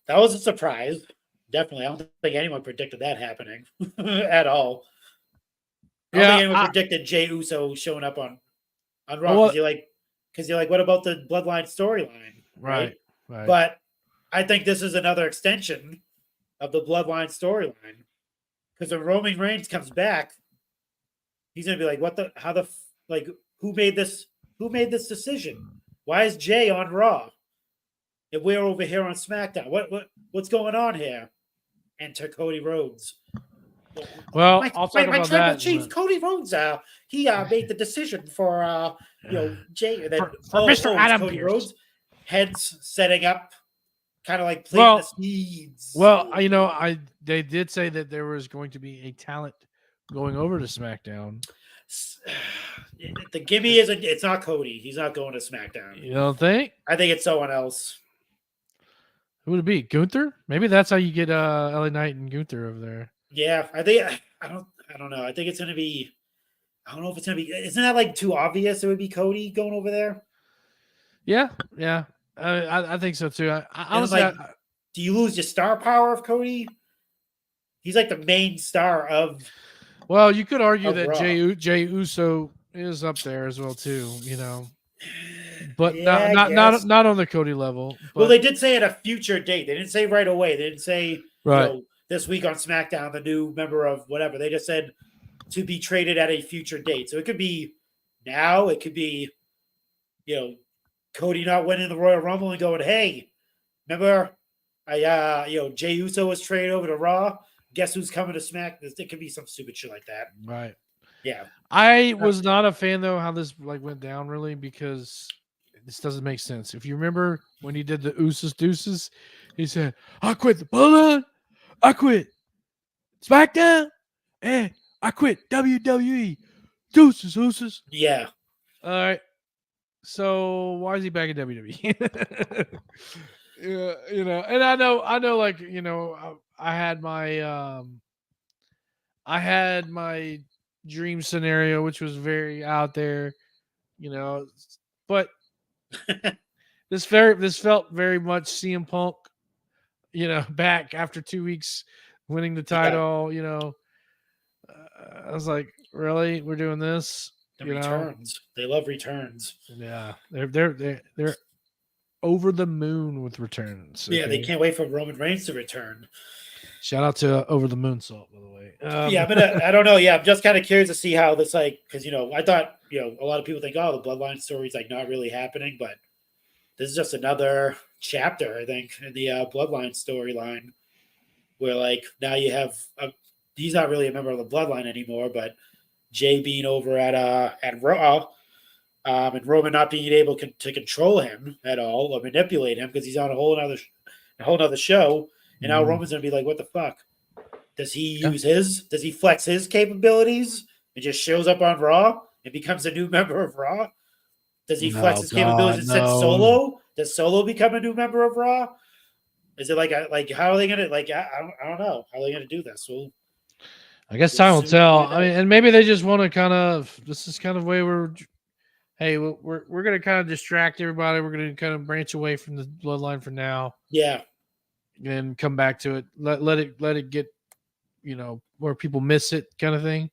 That was a surprise. Definitely. I don't think anyone predicted that happening at all. I don't think anyone predicted Jey Uso showing up on Raw Well, because you're like, what about the Bloodline storyline? right. But I think this is another extension of the Bloodline storyline. Because when Roman Reigns comes back, he's gonna be like, who made this decision? Why is Jay on Raw? And we're over here on SmackDown. What's going on here? Enter Cody Rhodes. Well, I'll talk my about tribal that. chief, Cody Rhodes. He made the decision for Jay. And then For Mr. Adam Cody Pearce. Rhodes, heads setting up, kind of like planting the seeds. Well, you know, they did say that there was going to be a talent going over to SmackDown. The gimme isn't. It's not Cody. He's not going to SmackDown. You don't think? I think it's someone else. Who would it be? Gunther? Maybe that's how you get LA Knight and Gunther over there. Yeah, I don't know. I think it's gonna be. I don't know if it's gonna be. Isn't that like too obvious? It would be Cody going over there. Yeah. I think so too. I And honestly, like, do you lose your star power of Cody? He's like the main star of well, you could argue that Raw. Jey Uso is up there as well too. You know, but Yeah, I not guess. not on the Cody level. But, Well, they did say at a future date. They didn't say right away. They didn't say right. this week on SmackDown, the new member of whatever. They just said to be traded at a future date. So it could be now. It could be, Cody not winning the Royal Rumble and going, "Hey, remember, Jey Uso was traded over to Raw. Guess who's coming to Smack?" It could be some stupid shit like that. Right. Yeah. I was not a fan though how this went down really because this doesn't make sense. If you remember when he did the Usos Deuces, he said, "I quit the Bloodline, I quit SmackDown, and I quit WWE Deuces Usos." Yeah. All right. So why is he back in WWE? Yeah, and I know, like I had my dream scenario, which was very out there, but this felt very much CM Punk, back after 2 weeks winning the title. I was like, really, we're doing this? The returns. They love returns. Yeah, they're over the moon with returns. Yeah, they can't wait for Roman Reigns to return. Shout out to Over the Moon Salt, by the way. Yeah, but I don't know. Yeah, I'm just kind of curious to see how this because I thought a lot of people think, oh, the Bloodline story is not really happening, but this is just another chapter, I think, in the Bloodline storyline, where now you have he's not really a member of the Bloodline anymore, but Jey being over at Raw, and Roman not being able to control him at all or manipulate him because he's on a whole other show. And now Roman's going to be like, what the fuck? Does he does he flex his capabilities and just shows up on Raw and becomes a new member of Raw? Does he flex his capabilities and send Solo? Does Solo become a new member of Raw? Is it how are they going to, I don't know. How are they going to do this? Well, I guess time will tell. I mean, and maybe they just want to this is kind of way we're going to kind of distract everybody. We're going to kind of branch away from the Bloodline for now. Yeah. And come back to it. Let it get, where people miss it, kind of thing,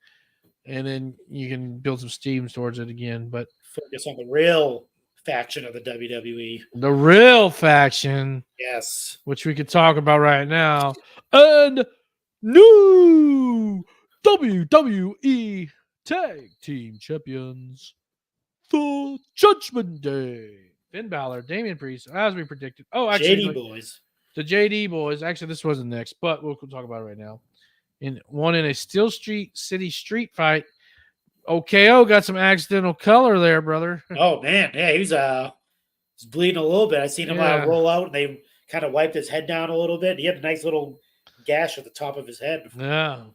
and then you can build some steam towards it again. But focus on the real faction of the WWE. The real faction, yes, which we could talk about right now, and new WWE Tag Team Champions, the Judgment Day. Finn Balor, Damian Priest, as we predicted. Oh, actually, JD Boys. The JD Boys. Actually, this wasn't next, but we'll talk about it right now. In a Steel City street fight, OKO got some accidental color there, brother. Oh man, yeah, he was bleeding a little bit. I seen him roll out, and they kind of wiped his head down a little bit. He had a nice little gash at the top of his head. Yeah,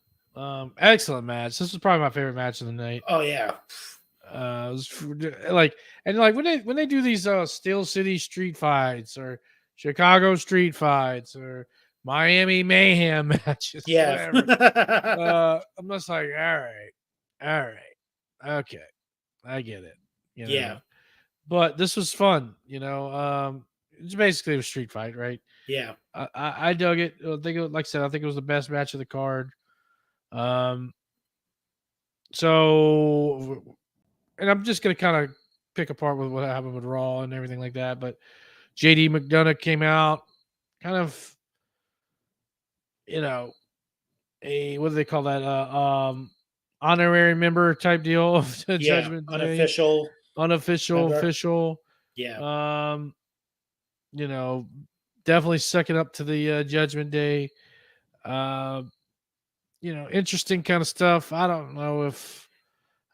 excellent match. This was probably my favorite match of the night. Oh yeah, it was when they do these Steel City street fights or Chicago street fights or Miami Mayhem matches. Yeah. I'm just like, all right. Okay. I get it. Yeah. But this was fun, it's basically a street fight, right? Yeah. I dug it. I think it was the best match of the card. So, and I'm just going to kind of pick apart with what happened with Raw and everything like that, but JD McDonough came out kind of, what do they call that? Honorary member type deal of the Judgment Day. Official. Yeah. Definitely sucking up to the Judgment Day. Interesting kind of stuff. I don't know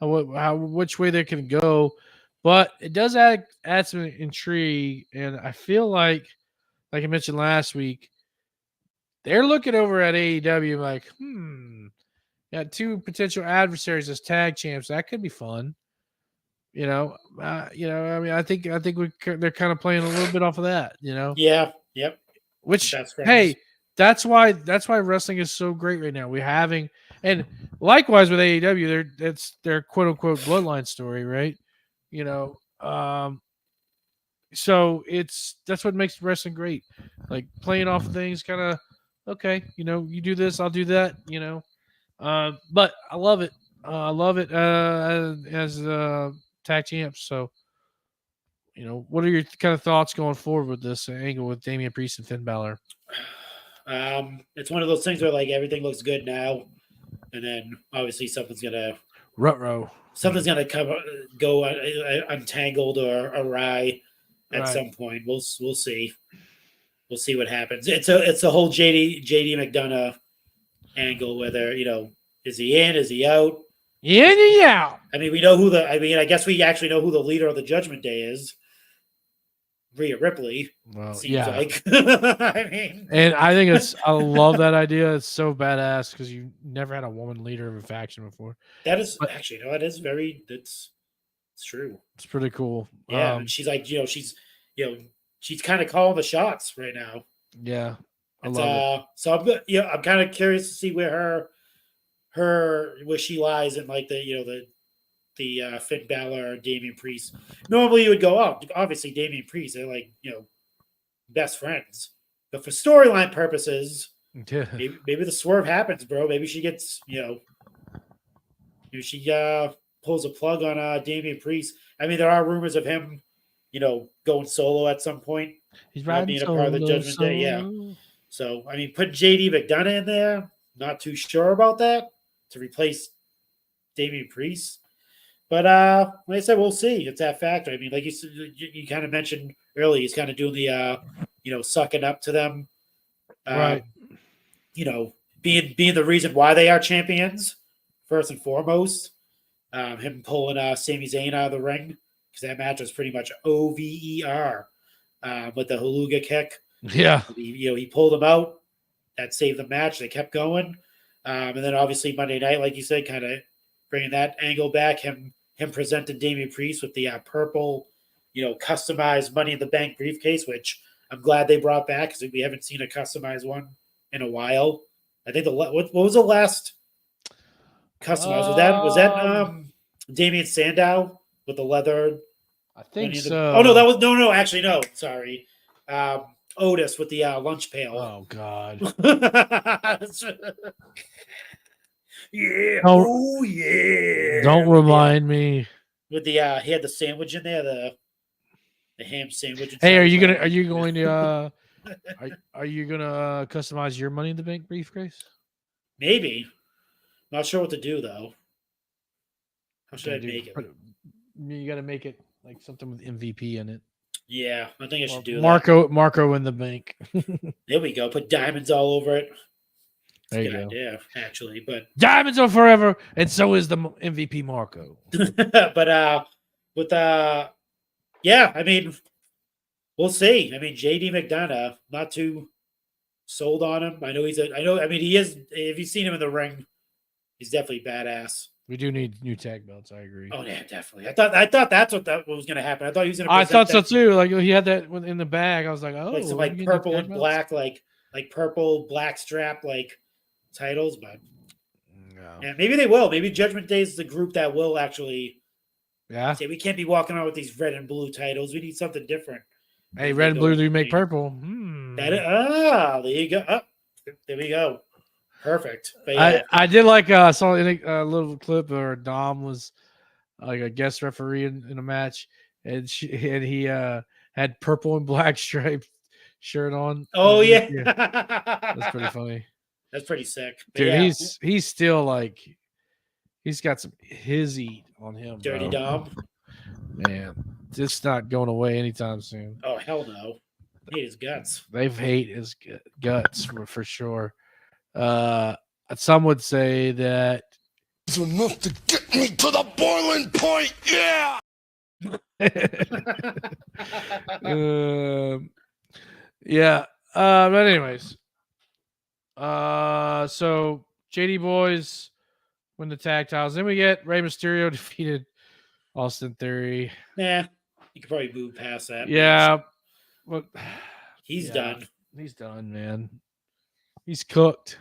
which way they can go. But it does add some intrigue, and I feel like I mentioned last week, they're looking over at AEW like, got two potential adversaries as tag champs. That could be fun. I think they're kind of playing a little bit off of that. Yeah. Yep. Which, hey, that's why wrestling is so great right now. We're having, and likewise with AEW, that's their quote unquote bloodline story, right? So that's what makes wrestling great. Like playing off of things, kind of okay. You do this, I'll do that. But I love it. I love it as tag champs. So what are your kind of thoughts going forward with this angle with Damian Priest and Finn Balor? It's one of those things where like everything looks good now, and then obviously something's gonna go untangled or awry at some point. We'll see. We'll see what happens. It's a whole JD McDonough angle. Whether is he in? Is he out? Yeah. I mean, we know who I guess we actually know who the leader of the Judgment Day is. Rhea Ripley. Well, seems yeah. like. I mean, and I think I love that idea. It's so badass because you never had a woman leader of a faction before. That is actually that is very. It's true. It's pretty cool. Yeah, and she's like, she's kind of calling the shots right now. Yeah, I love it. So I'm kind of curious to see where where she lies in like the Finn Balor or Damian Priest. Normally you would go, oh, obviously Damian Priest, they're like best friends, but for storyline purposes, maybe the swerve happens, bro. Maybe she gets maybe she pulls a plug on Damian Priest. I mean, there are rumors of him going solo at some point. He's being a part of the Judgment Day. Yeah. So, I mean, put JD McDonough in there, not too sure about that, to replace Damian Priest. But like I said, we'll see. It's that factor. I mean, like you kind of mentioned earlier, he's kind of doing the, sucking up to them. Right. Being the reason why they are champions, first and foremost. Him pulling Sami Zayn out of the ring, because that match was pretty much OVER with the Haluga kick. Yeah. He pulled him out. That saved the match. They kept going. And then obviously Monday night, like you said, kind of bringing that angle back. Him presenting Damian Priest with the purple, customized Money in the Bank briefcase, which I'm glad they brought back because we haven't seen a customized one in a while. I think what was the last customized? Was that Damian Sandow with the leather? I think so. Oh no, that was no. Actually, no. Sorry, Otis with the lunch pail. Oh God. Yeah. Oh yeah. Don't remind me. With the he had the sandwich in there, the ham sandwich. Hey, are you going to customize your Money in the Bank briefcase? Maybe. Not sure what to do though. How should I make it? You got to make it like something with MVP in it. Yeah, I think I should do that. Marco in the bank. There we go. Put diamonds all over it. There you go. Yeah, actually, but diamonds are forever, and so is the MVP Marco. But yeah, I mean, we'll see. I mean, JD McDonough, not too sold on him. I mean, he is. If you've seen him in the ring, he's definitely badass. We do need new tag belts. I agree. Oh yeah, definitely. I thought that's what was going to happen. I thought he was going to. I thought so too. Like he had that in the bag. I was like, oh, like some purple and black, like purple black strap titles, but yeah, maybe they will. Maybe Judgment Day is the group that will actually. Yeah. Say we can't be walking around with these red and blue titles. We need something different. Hey, red and blue do make purple. There you go. Oh, there we go. Perfect. Yeah. I did like saw a little clip where Dom was like a guest referee in a match, and he had purple and black striped shirt on. Oh yeah. That's pretty funny. That's pretty sick. Dude, yeah. He's still like he's got his heat on him. Dirty Dom. Man, it's not going away anytime soon. Oh hell no. Hate his guts. They hate his guts for sure. Some would say that it's enough to get me to the boiling point. Yeah. Yeah. But anyways, so JD Boys win the tag titles. Then we get Rey Mysterio defeated Austin Theory. Yeah, you could probably move past that. Yeah, but he's done. He's done, man. He's cooked.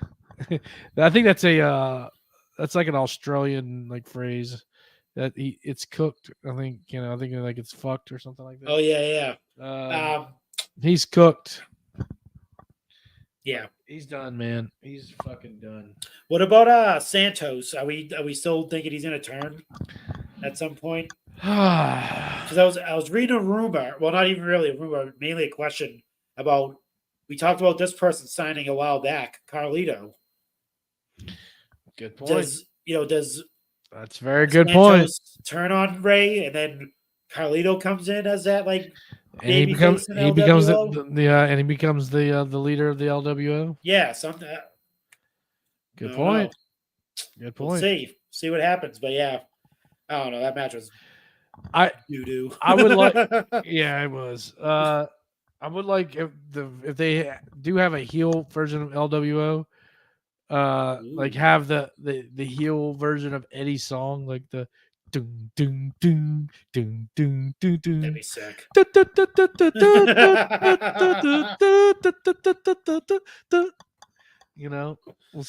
I think that's like an Australian phrase. that it's cooked. I think I think like it's fucked or something like that. Oh yeah. He's cooked. Yeah. He's done, man. He's fucking done. What about Santos? Are we still thinking he's gonna turn at some point? Because I was reading a rumor. Well, not even really a rumor, mainly a question about. We talked about this person signing a while back, Carlito. Good point. Does That's a very good point. Santos turn on Ray, and then Carlito comes in as that like And he becomes babyface in he becomes LWO? and he becomes the leader of the LWO. Yeah, something. Good I don't point. know. Good We'll point. see what happens. But yeah, I don't know. That match was doo doo. I would like. Yeah, it was. I would like if they do have a heel version of LWO, like have the heel version of Eddie's song, like the doom doom doom doom doom doom doom. That'd be sick. Let's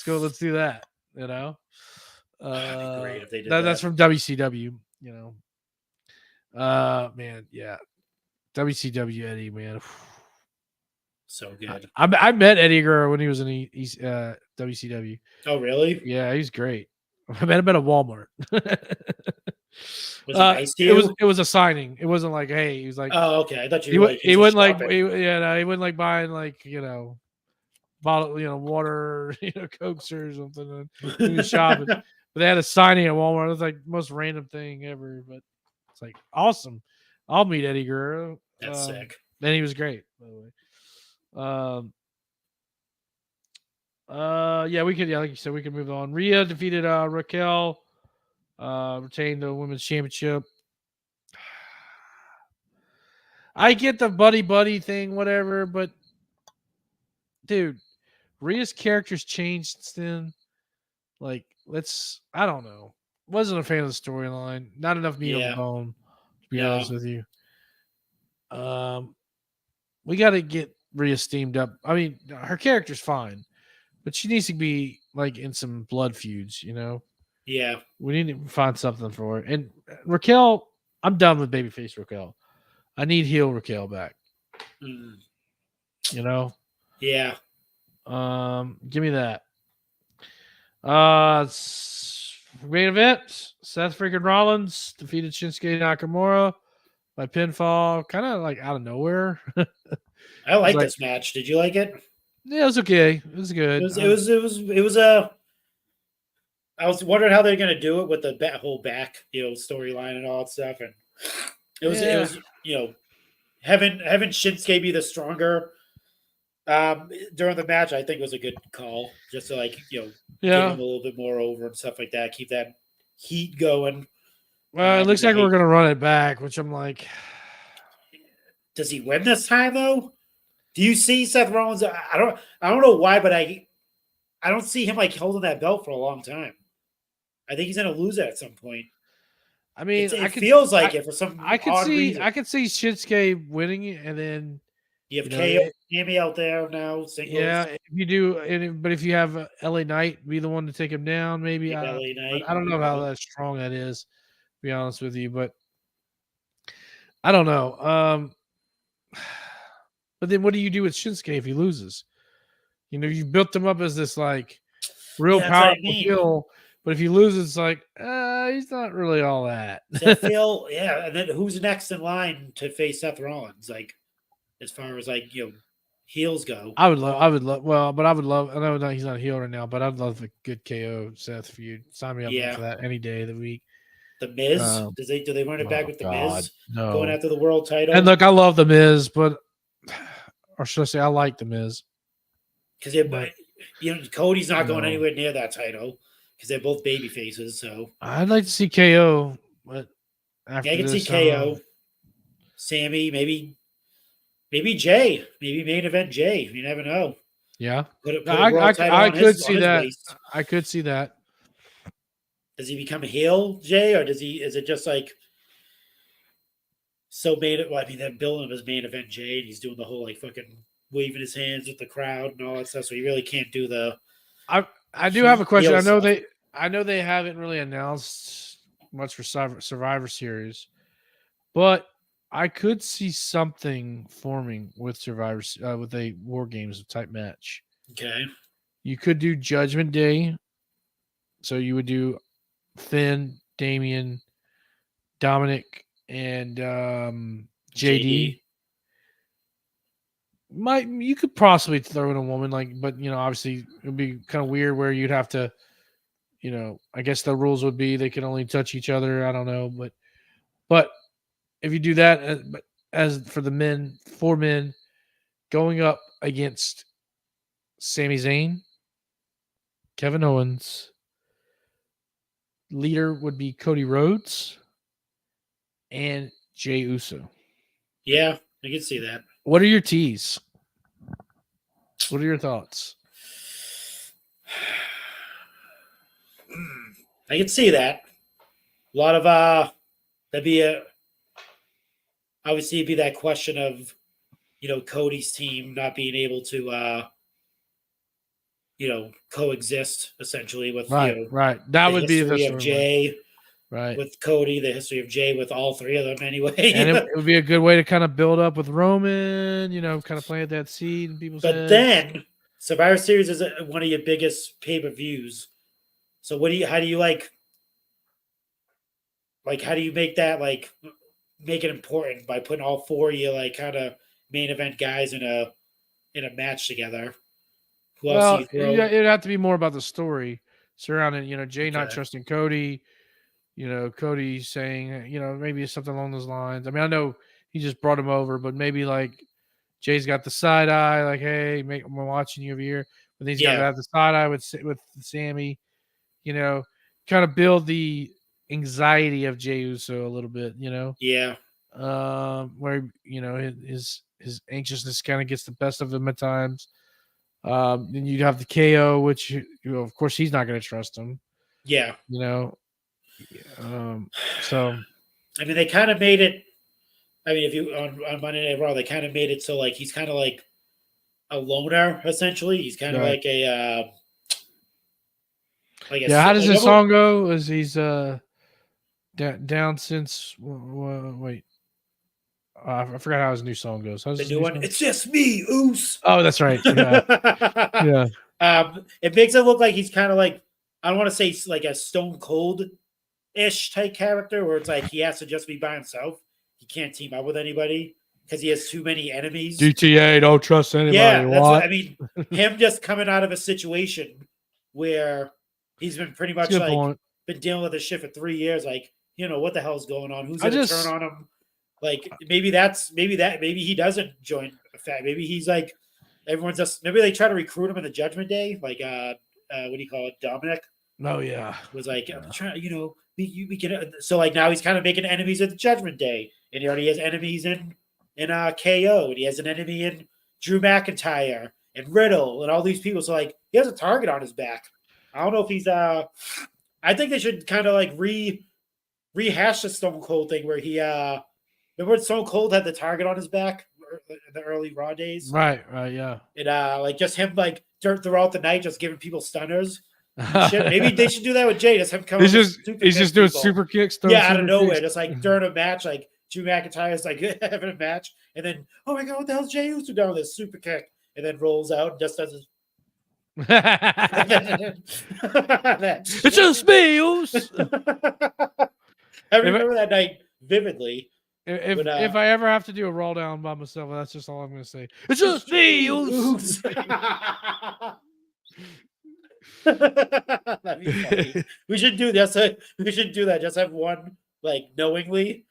go. Let's do that. That'd be great if they did That's from WCW. Man, yeah, WCW Eddie, man. So good. I met Eddie Guerrero when he was in WCW. Oh, really? Yeah, he's great. I met him at a Walmart. Was it nice to you? It was a signing. It wasn't like, hey, he was like, Oh, okay. I thought you he, were wa- like, he wouldn't like, shopping. he wouldn't like buying like bottle, water, Cokes or something. And he was shopping, but they had a signing at Walmart. It was like the most random thing ever, but it's like awesome. I'll meet Eddie Guerrero. That's sick. And he was great, by the way. Yeah, we could, like you said, we could move on. Rhea defeated Raquel, retained the women's championship. I get the buddy thing, whatever, but dude, Rhea's character's changed since then. Like, I don't know. Wasn't a fan of the storyline. Not enough meat on the bone, to be honest with you. We got to get Rhea steamed up. I mean, her character's fine, but she needs to be like in some blood feuds, Yeah. We need to find something for her. And Raquel, I'm done with babyface Raquel. I need heel Raquel back. Yeah. Give me that. Main event: Seth freaking Rollins defeated Shinsuke Nakamura by pinfall, kind of like out of nowhere. I like this match. Did you like it? Yeah, it was okay. It was good. It was I was wondering how they're gonna do it with the whole back, storyline and all that stuff, and it was having Shinsuke be the stronger during the match. I think was a good call, just to give him a little bit more over and stuff like that. Keep that heat going. Well, it looks like we're gonna run it back, which I'm like, does he win this time though? Do you see Seth Rollins? I don't know why, but I don't see him like holding that belt for a long time. I think he's gonna lose it at some point. I mean, it feels like it for some. I could see reason. I could see Shinsuke winning it, and then you have KO Tammy out there now. Singles. Yeah, if you do, but if you have LA Knight be the one to take him down, maybe LA Knight. I don't know how that strong that is. To be honest with you, but I don't know. But then what do you do with Shinsuke if he loses? You built him up as this like real powerful heel, but if he loses, it's like he's not really all that. And then who's next in line to face Seth Rollins? Like, as far as heels go, I would love. Well, but I would love. I know he's not a heel right now, but I'd love a good KO Seth feud. Sign me up for that any day of the week. The Miz, do they run it back with the Miz going after the world title? And look, I love the Miz, or should I say, I like the Miz because Cody's not going anywhere near that title because they're both baby faces. So I'd like to see KO, but I can see KO, Sammy, maybe Jay, maybe main event Jay. You never know. Yeah, I could see that. I could see that. Does he become a heel, Jay, or is it just like so made it? Well, I mean, they're building him as main event Jay, and he's doing the whole fucking waving his hands with the crowd and all that stuff. So he really can't do the. I do have a question. I know they haven't really announced much for Survivor Series, but I could see something forming with Survivor with a War Games type match. Okay. You could do Judgment Day, so you would do Finn, Damian, Dominic, and JD. You could possibly throw in a woman, but obviously it would be kind of weird where you'd have to, I guess the rules would be they can only touch each other. I don't know, but if you do that, as for the men, 4 men going up against Sami Zayn, Kevin Owens, leader would be Cody Rhodes, and Jey Uso. Yeah, I can see that. What are your teas? What are your thoughts? I can see that. A lot of that'd be obviously it'd be that question of Cody's team not being able to coexist essentially with right. That would be the history of Jey. Right. With Cody, the history of Jey with all 3 of them anyway. And it would be a good way to kind of build up with Roman, kind of plant that seed in people's heads. But then Survivor Series is one of your biggest pay-per-views. So how do you make that make it important by putting all 4 of you kind of main event guys in a match together? Who else do you throw? It'd have to be more about the story surrounding, Jey not trusting Cody. Cody saying, maybe something along those lines. I mean, I know he just brought him over, but maybe Jay's got the side eye, hey, I'm watching you over here. But he's got to have the side eye with Sammy, kind of build the anxiety of Jey Uso a little bit, Yeah. Where, his anxiousness kind of gets the best of him at times. Then you'd have the KO, which, of course, he's not going to trust him. Yeah. So I mean, they kind of made it. I mean, if you on Monday Night Raw, they kind of made it so he's kind of like a loner essentially. He's kind of like a how does his song go? Is he's down since wait? I forgot how his new song goes. How's the new one? It's just me, Oos. Oh, that's right. Yeah. It makes it look like he's kind of I don't want to say a Stone Cold-ish type character where it's he has to just be by himself. He can't team up with anybody because he has too many enemies. DTA, don't trust anybody. Yeah, that's what I mean. Him just coming out of a situation where he's been pretty much been dealing with this shit for 3 years. What the hell's going on? Who's going to turn on him? Maybe he doesn't join a fact. Maybe he's everyone's just maybe they try to recruit him in the Judgment Day. What do you call it? Dominic. Oh yeah. Was I'm trying, we can so now he's kind of making enemies at the Judgment Day. And he already has enemies in KO, and he has an enemy in Drew McIntyre and Riddle and all these people. So he has a target on his back. I don't know if he's I think they should kind of rehash the Stone Cold thing where he remember when Stone Cold had the target on his back in the early Raw days? Right, yeah. And just him throughout the night just giving people stunners. Shit, maybe they should do that with Jey. Just him coming. He's just doing super kicks. Out of nowhere, just during a match, Drew McIntyre's having a match, and then oh my god, what the hell's Jey Uso doing with this super kick? And then rolls out and just does his. It's just me, Uso. I remember that night vividly. If I ever have to do a roll down by myself, that's just all I'm going to say. It's just me, Uso. That'd be funny. We should do this. We should do that. Just have one knowingly.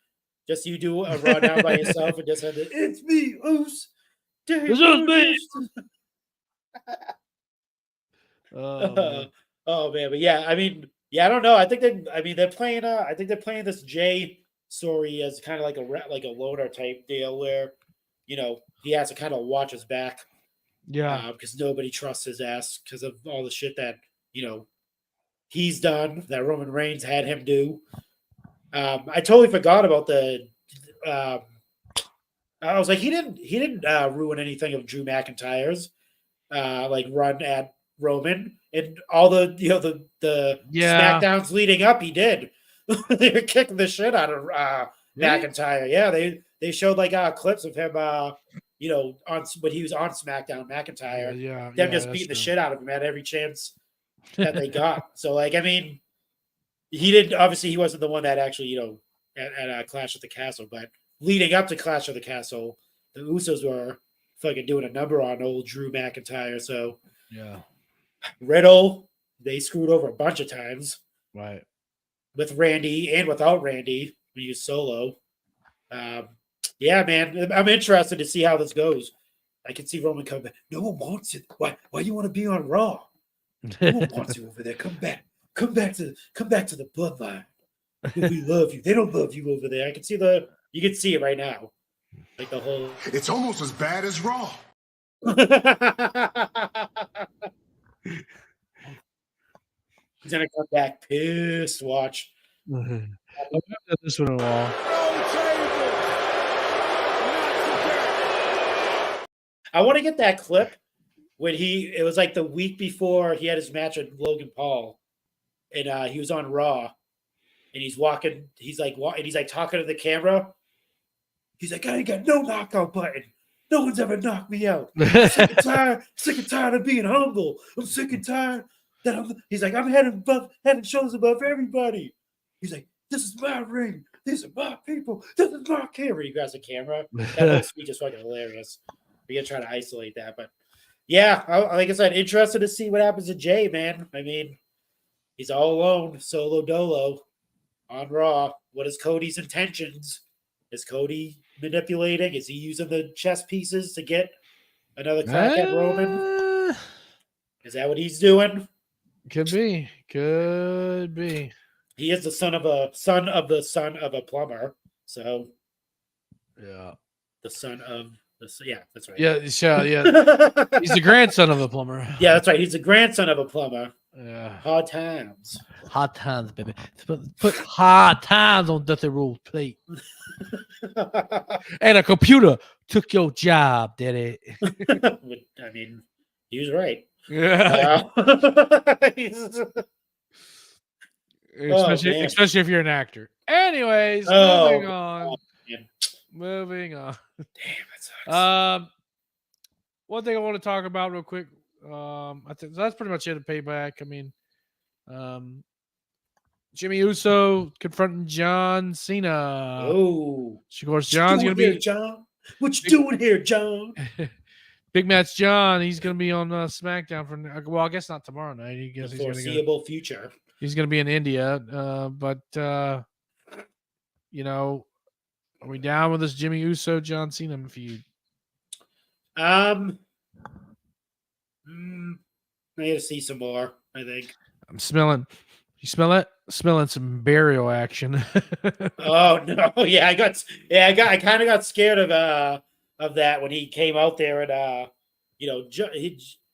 Just you do a raw down by yourself and just have it. It's me, Oos. It's just me. Oh man, but yeah, I mean, I don't know. I think they're playing. I think they're playing this Jey story as kind of like a loner type deal where, he has to kind of watch his back. Yeah, because nobody trusts his ass because of all the shit that he's done, that Roman Reigns had him do. I totally forgot about the. I was he didn't ruin anything of Drew McIntyre's run at Roman and all the the Smackdowns leading up. He did they were kicking the shit out of McIntyre. Yeah, they showed like clips of him, you know, on when he was on SmackDown, McIntyre. Yeah, Them just beating the shit out of him at every chance that they got. So like, I mean, he didn't. Obviously, he wasn't the one that actually, you know, at Clash at the Castle, but leading up to Clash of the Castle, the Usos were fucking doing a number on old Drew McIntyre. So yeah, Riddle, they screwed over a bunch of times right. with Randy and without Randy when he was solo. Yeah, man, I'm interested to see how this goes. I can see Roman come back. No one wants it. Why you want to be on Raw? No one wants you over there. Come back. Come back to the bloodline. We love you. They don't love you over there. I can see you can see it right now. Like the whole It's almost as bad as Raw. He's gonna come back pissed. Watch. I've done this one in a while. I want to get that clip when it was like the week before he had his match with Logan Paul, and he was on Raw, and he's walking, he's like talking to the camera. He's like, I ain't got no knockout button. No one's ever knocked me out. I'm sick and tired of being humble. I'm sick and tired that he's like, I'm head and shoulders above everybody. He's like, this is my ring. These are my people. This is my camera. He grabs the camera. That whole speech is fucking hilarious. We're gonna try to isolate that, but yeah, like I said, interested to see what happens to Jay, man. I mean, he's all alone, solo dolo on Raw. What is Cody's intentions? Is Cody manipulating? Is he using the chess pieces to get another crack at Roman? Is that what he's doing? Could be. He is the son of a plumber. So Yeah. the son of yeah, that's right. Yeah. He's the grandson of a plumber. Yeah, that's right. He's the grandson of a plumber. Yeah. Hard times. Hot times, baby. Put hard times on Dirty Rules plate. And a computer took your job, did it? I mean, he was right. Yeah. Especially if you're an actor. Anyways, moving on. Moving on. Damn, that sucks. One thing I want to talk about real quick. I think that's pretty much it at Payback. I mean, Jimmy Uso confronting John Cena. Oh, of course, John's gonna be John. What you doing here, John? Big Match John. He's gonna be on SmackDown for I guess not tomorrow night. He guess he's foreseeable future. He's gonna be in India. But you know, are we down with this Jimmy Uso John Cena feud? I gotta see some more. I think I'm smelling. You smell it? Smelling some burial action. Oh no! Yeah, I kind of got scared of that when he came out there and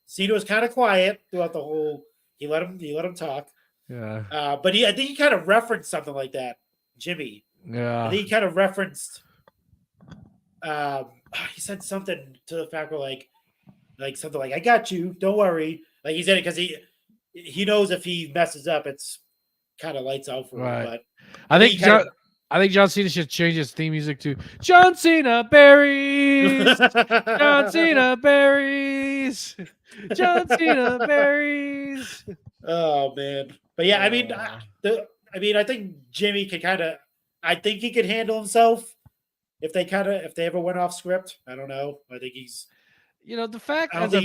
Cena was kind of quiet throughout the whole. He let him talk. Yeah. But I think he kind of referenced something like that, Jimmy. Yeah. I think he kind of referenced. He said something to the fact where like something like, I got you, don't worry. Like he said it because he knows if he messes up, it's kind of lights out for him. But I think John Cena should change his theme music to John Cena berries. John Cena berries. John Cena berries. Oh man. But yeah, I mean I think Jimmy can I think he could handle himself if they ever went off script. I don't know. I think he's the fact as a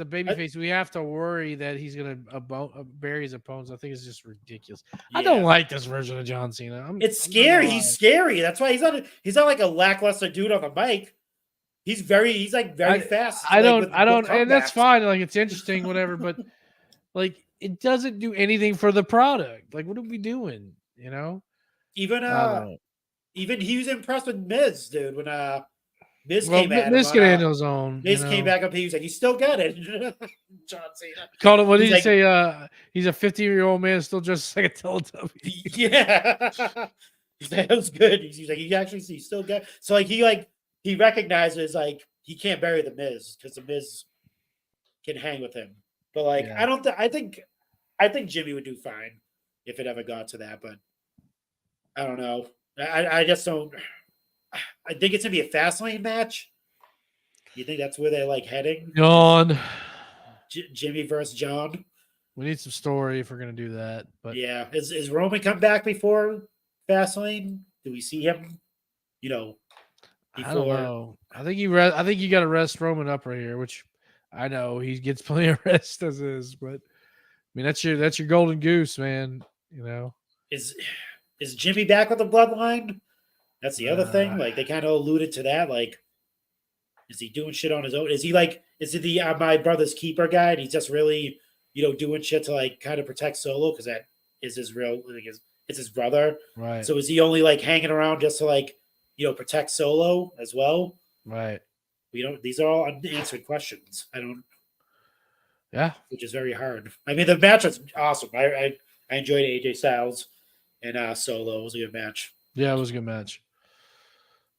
babyface, we have to worry that he's gonna bury his opponents. I think it's just ridiculous. Yeah. I don't like this version of John Cena. It's scary. He's scary. That's why he's not like a lackluster dude on the mic. He's very fast. I don't, and that's fine. Like it's interesting, whatever. But like it doesn't do anything for the product. Like what are we doing? Even he was impressed with Miz, dude. When Miz came into his own. Miz came back up. He was like, "You still got it." John Cena called it. What did he say? He's a 50-year-old man still dressed like a Teletubby. Yeah, he's like, that was good. He's like, he still got. So he recognizes he can't bury the Miz because the Miz can hang with him. But I think Jimmy would do fine. if it ever got to that. But I don't know. I just don't. I think it's gonna be a Fastlane match. You think that's where they're like heading? Yawn. Jimmy versus John. We need some story if we're gonna do that. But Yeah, is Roman come back before Fastlane? Do we see him? You know, I don't know. I think I think you got to rest Roman up right here, which I know he gets plenty of rest as is. But I mean, that's your golden goose, man. You know, is Jimmy back with the bloodline? That's the other thing. Like they kind of alluded to that. Like, is he doing shit on his own? Is he the my brother's keeper guy? And he's just really, doing shit to like kind of protect Solo because that is his real, like it's his brother. right? So is he only like hanging around just to like, protect Solo as well? Right. These are all unanswered questions. I don't. Yeah. Which is very hard. I mean, the match was awesome. I enjoyed AJ Styles and Solo. It was a good match. Yeah, it was a good match.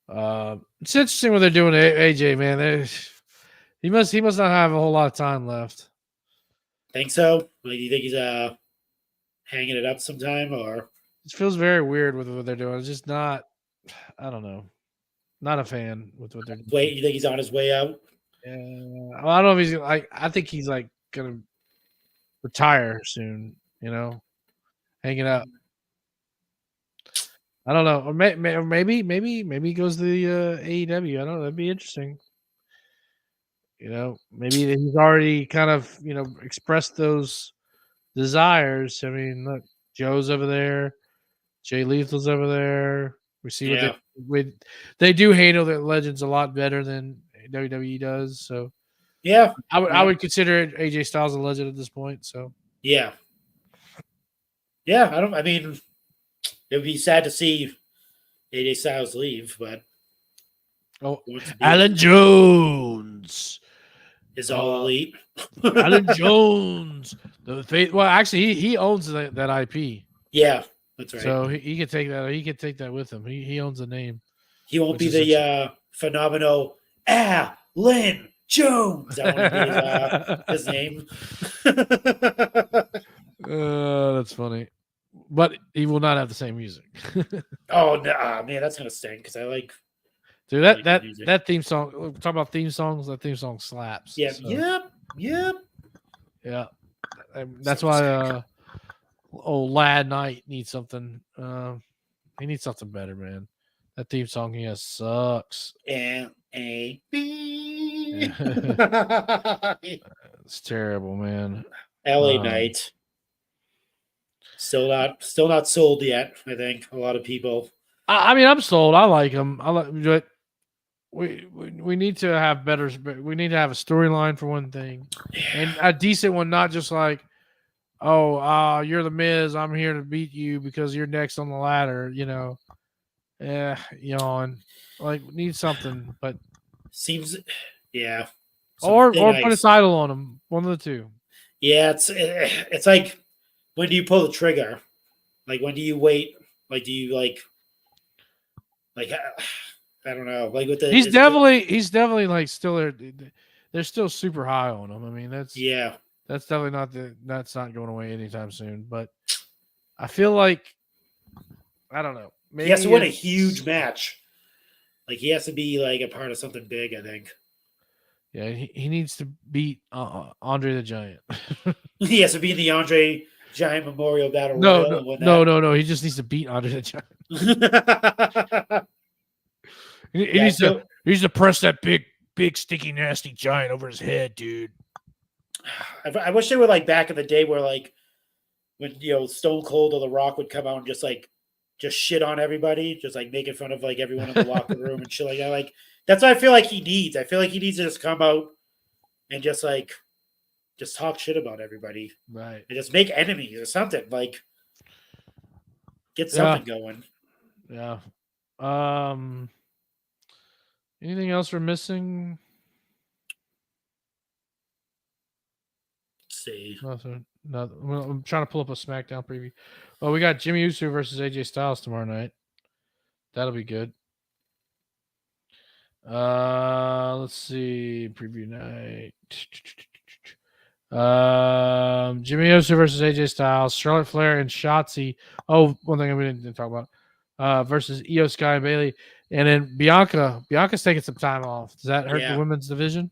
It's interesting what they're doing to AJ, man. He must not have a whole lot of time left. Think so? Like, do you think he's hanging it up sometime, or it feels very weird with what they're doing? It's just not. I don't know. Not a fan with what they're doing. Wait, you think he's on his way out? Yeah, well, I don't know if he's like. I think he's like gonna retire soon. Hanging out. I don't know, or maybe he goes to the AEW. I don't know. That'd be interesting. Maybe he's already kind of expressed those desires. I mean, look, Joe's over there, Jay Lethal's over there. We see what they do handle their legends a lot better than WWE does. So yeah, I would consider AJ Styles a legend at this point. So yeah. I mean, it would be sad to see AJ Styles leave, but Alan Jones is all elite. Alan Jones, well, actually, he owns that IP. Yeah, that's right. So he could take that. He could take that with him. He owns the name. He won't be the phenomenal Alan Jones. That won't be his name. That's funny, but he will not have the same music. Oh no, man, that's gonna stink because I like. Dude, that theme song. Talk about theme songs. That theme song slaps. Yeah. So. Yep. Yeah. That's why old Lad Knight needs something. He needs something better, man. That theme song he has sucks. LAB. It's terrible, man. LA Knight. Still not sold yet. I think a lot of people. I mean, I'm sold. I like him. But we need to have better. We need to have a storyline for one thing, and a decent one, not just like, oh, you're the Miz. I'm here to beat you because you're next on the ladder. Yawn. Like, need something, but seems, yeah. Or put a title on him. One of the two. Yeah, it's like, when do you pull the trigger? Like, when do you wait? Like, do you like I don't know. Like with the he's definitely like still there. They're still super high on him. I mean, that's definitely that's not going away anytime soon. But I feel like, I don't know. Maybe he has to win a huge match. Like, he has to be like a part of something big, I think. Yeah, he needs to beat Andre the Giant. He has to be in the Andre Giant Memorial Battle Royal. No. He just needs to beat Andre the Giant. He needs to press that big, sticky, nasty giant over his head, dude. I wish they were like back in the day where like when Stone Cold or The Rock would come out and just shit on everybody, just like making fun of like everyone in the locker room and shit like that. Like, that's what I feel like he needs. I feel like he needs to just come out and just talk shit about everybody. Right. And just make enemies or something. Like, get something going. Yeah. Anything else we're missing? Let's see. Nothing. I'm trying to pull up a SmackDown preview. Well, we got Jimmy Uso versus AJ Styles tomorrow night. That'll be good. Let's see. Preview night. Jimmy Uso versus AJ Styles, Charlotte Flair and Shotzi. Oh, one thing we didn't talk about. Versus Io Sky and Bailey. And then Bianca. Bianca's taking some time off. Does that hurt the women's division?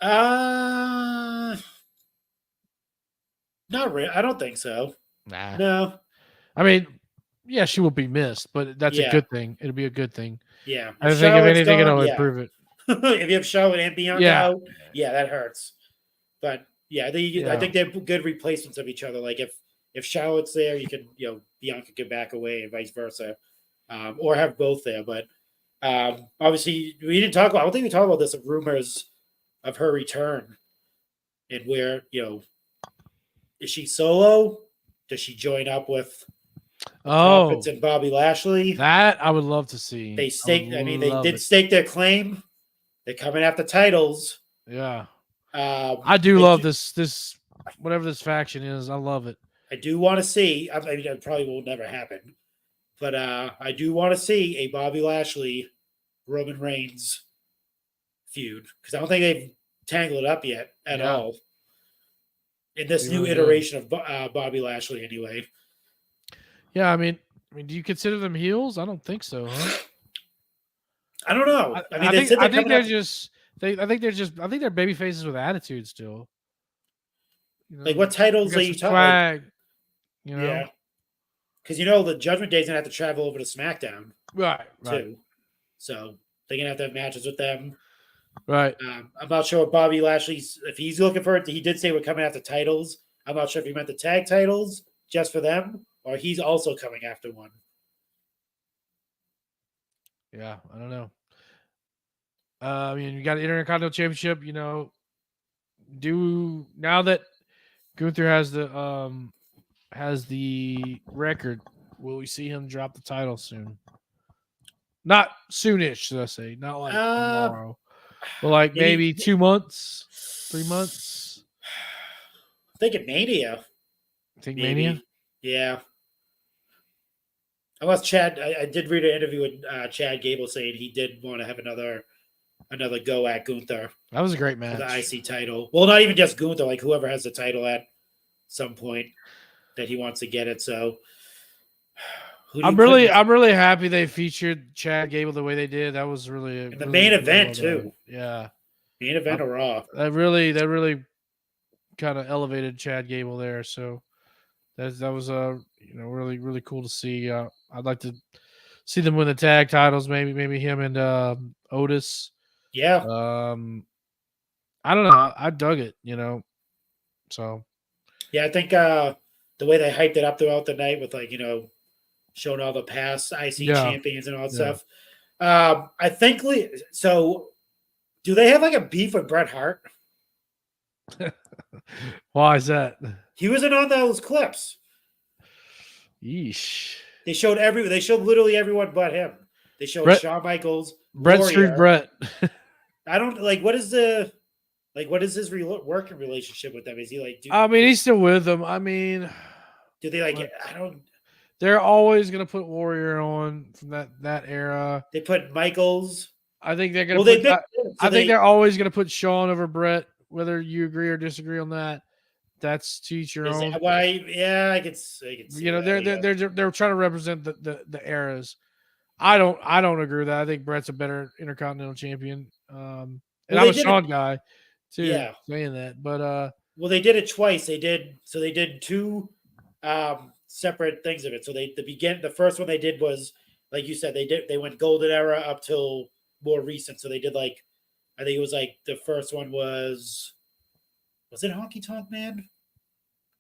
Not really. I don't think so. Nah. No. I mean, yeah, she will be missed, but that's a good thing. It'll be a good thing. Yeah. I think if anything, it'll improve it. If you have Charlotte and Bianca out, that hurts. But I think they're good replacements of each other. Like if Charlotte's there, you can Bianca can back away and vice versa, or have both there. But obviously, we didn't talk about. I don't think we talked about this. Rumors of her return, and where is she solo? Does she join up with Profits and Bobby Lashley? That I would love to see. They staked. I mean, they did stake their claim. They're coming after titles. Yeah. I do love this whatever this faction is. I love it. I do want to see. I mean, it probably will never happen, but I do want to see a Bobby Lashley, Roman Reigns feud because I don't think they've tangled it up yet at all in this new iteration of Bobby Lashley. Anyway. Yeah, I mean, do you consider them heels? I don't think so, huh? I don't know. I think they're baby faces with attitude still. Like what titles are you talking about? Yeah. Because the Judgment Day's gonna have to travel over to SmackDown, right? Too. So they're gonna have to have matches with them, right? I'm not sure what Bobby Lashley's if he's looking for it. He did say we're coming after titles. I'm not sure if he meant the tag titles just for them, or he's also coming after one. Yeah, I don't know. I mean, you got an Intercontinental Championship. Now that Gunther has the record, will we see him drop the title soon? Not soonish, should I say? Not like tomorrow, but like maybe 2 months, 3 months. I think at Mania. Mania? Yeah. Unless Chad, I did read an interview with Chad Gable saying he did want to have another go at Gunther. That was a great match. The IC title. Well, not even just Gunther, like whoever has the title at some point that he wants to get it. So I'm really happy they featured Chad Gable the way they did. That was really the main event too. Yeah. Main event of Raw. That really kind of elevated Chad Gable there. So that was really, really cool to see. I'd like to see them win the tag titles, maybe him and Otis. Yeah. I don't know. I dug it, So yeah, I think the way they hyped it up throughout the night with showing all the past IC champions and all that stuff. I think so. Do they have like a beef with Bret Hart? Why is that? He wasn't on those clips. Yeesh. They showed literally everyone but him. They showed Shawn Michaels, Bret Street Bret. I don't what is his working relationship with them? Is he like? I mean, he's still with them. I mean, do they I don't. They're always gonna put Warrior on from that era. They put Michaels. I think they're gonna. Think they're always gonna put Shawn over Bret, whether you agree or disagree on that. That's to each your own. Why? Yeah, I could see. They're trying to represent the eras. I don't agree with that. I think Bret's a better Intercontinental Champion. And I'm a Shawn guy too. Yeah, saying that, but well, they did it twice. They did two separate things of it. So the first one they did was like you said, they went golden era up till more recent. So they did I think it was the first one was it Honky Tonk Man?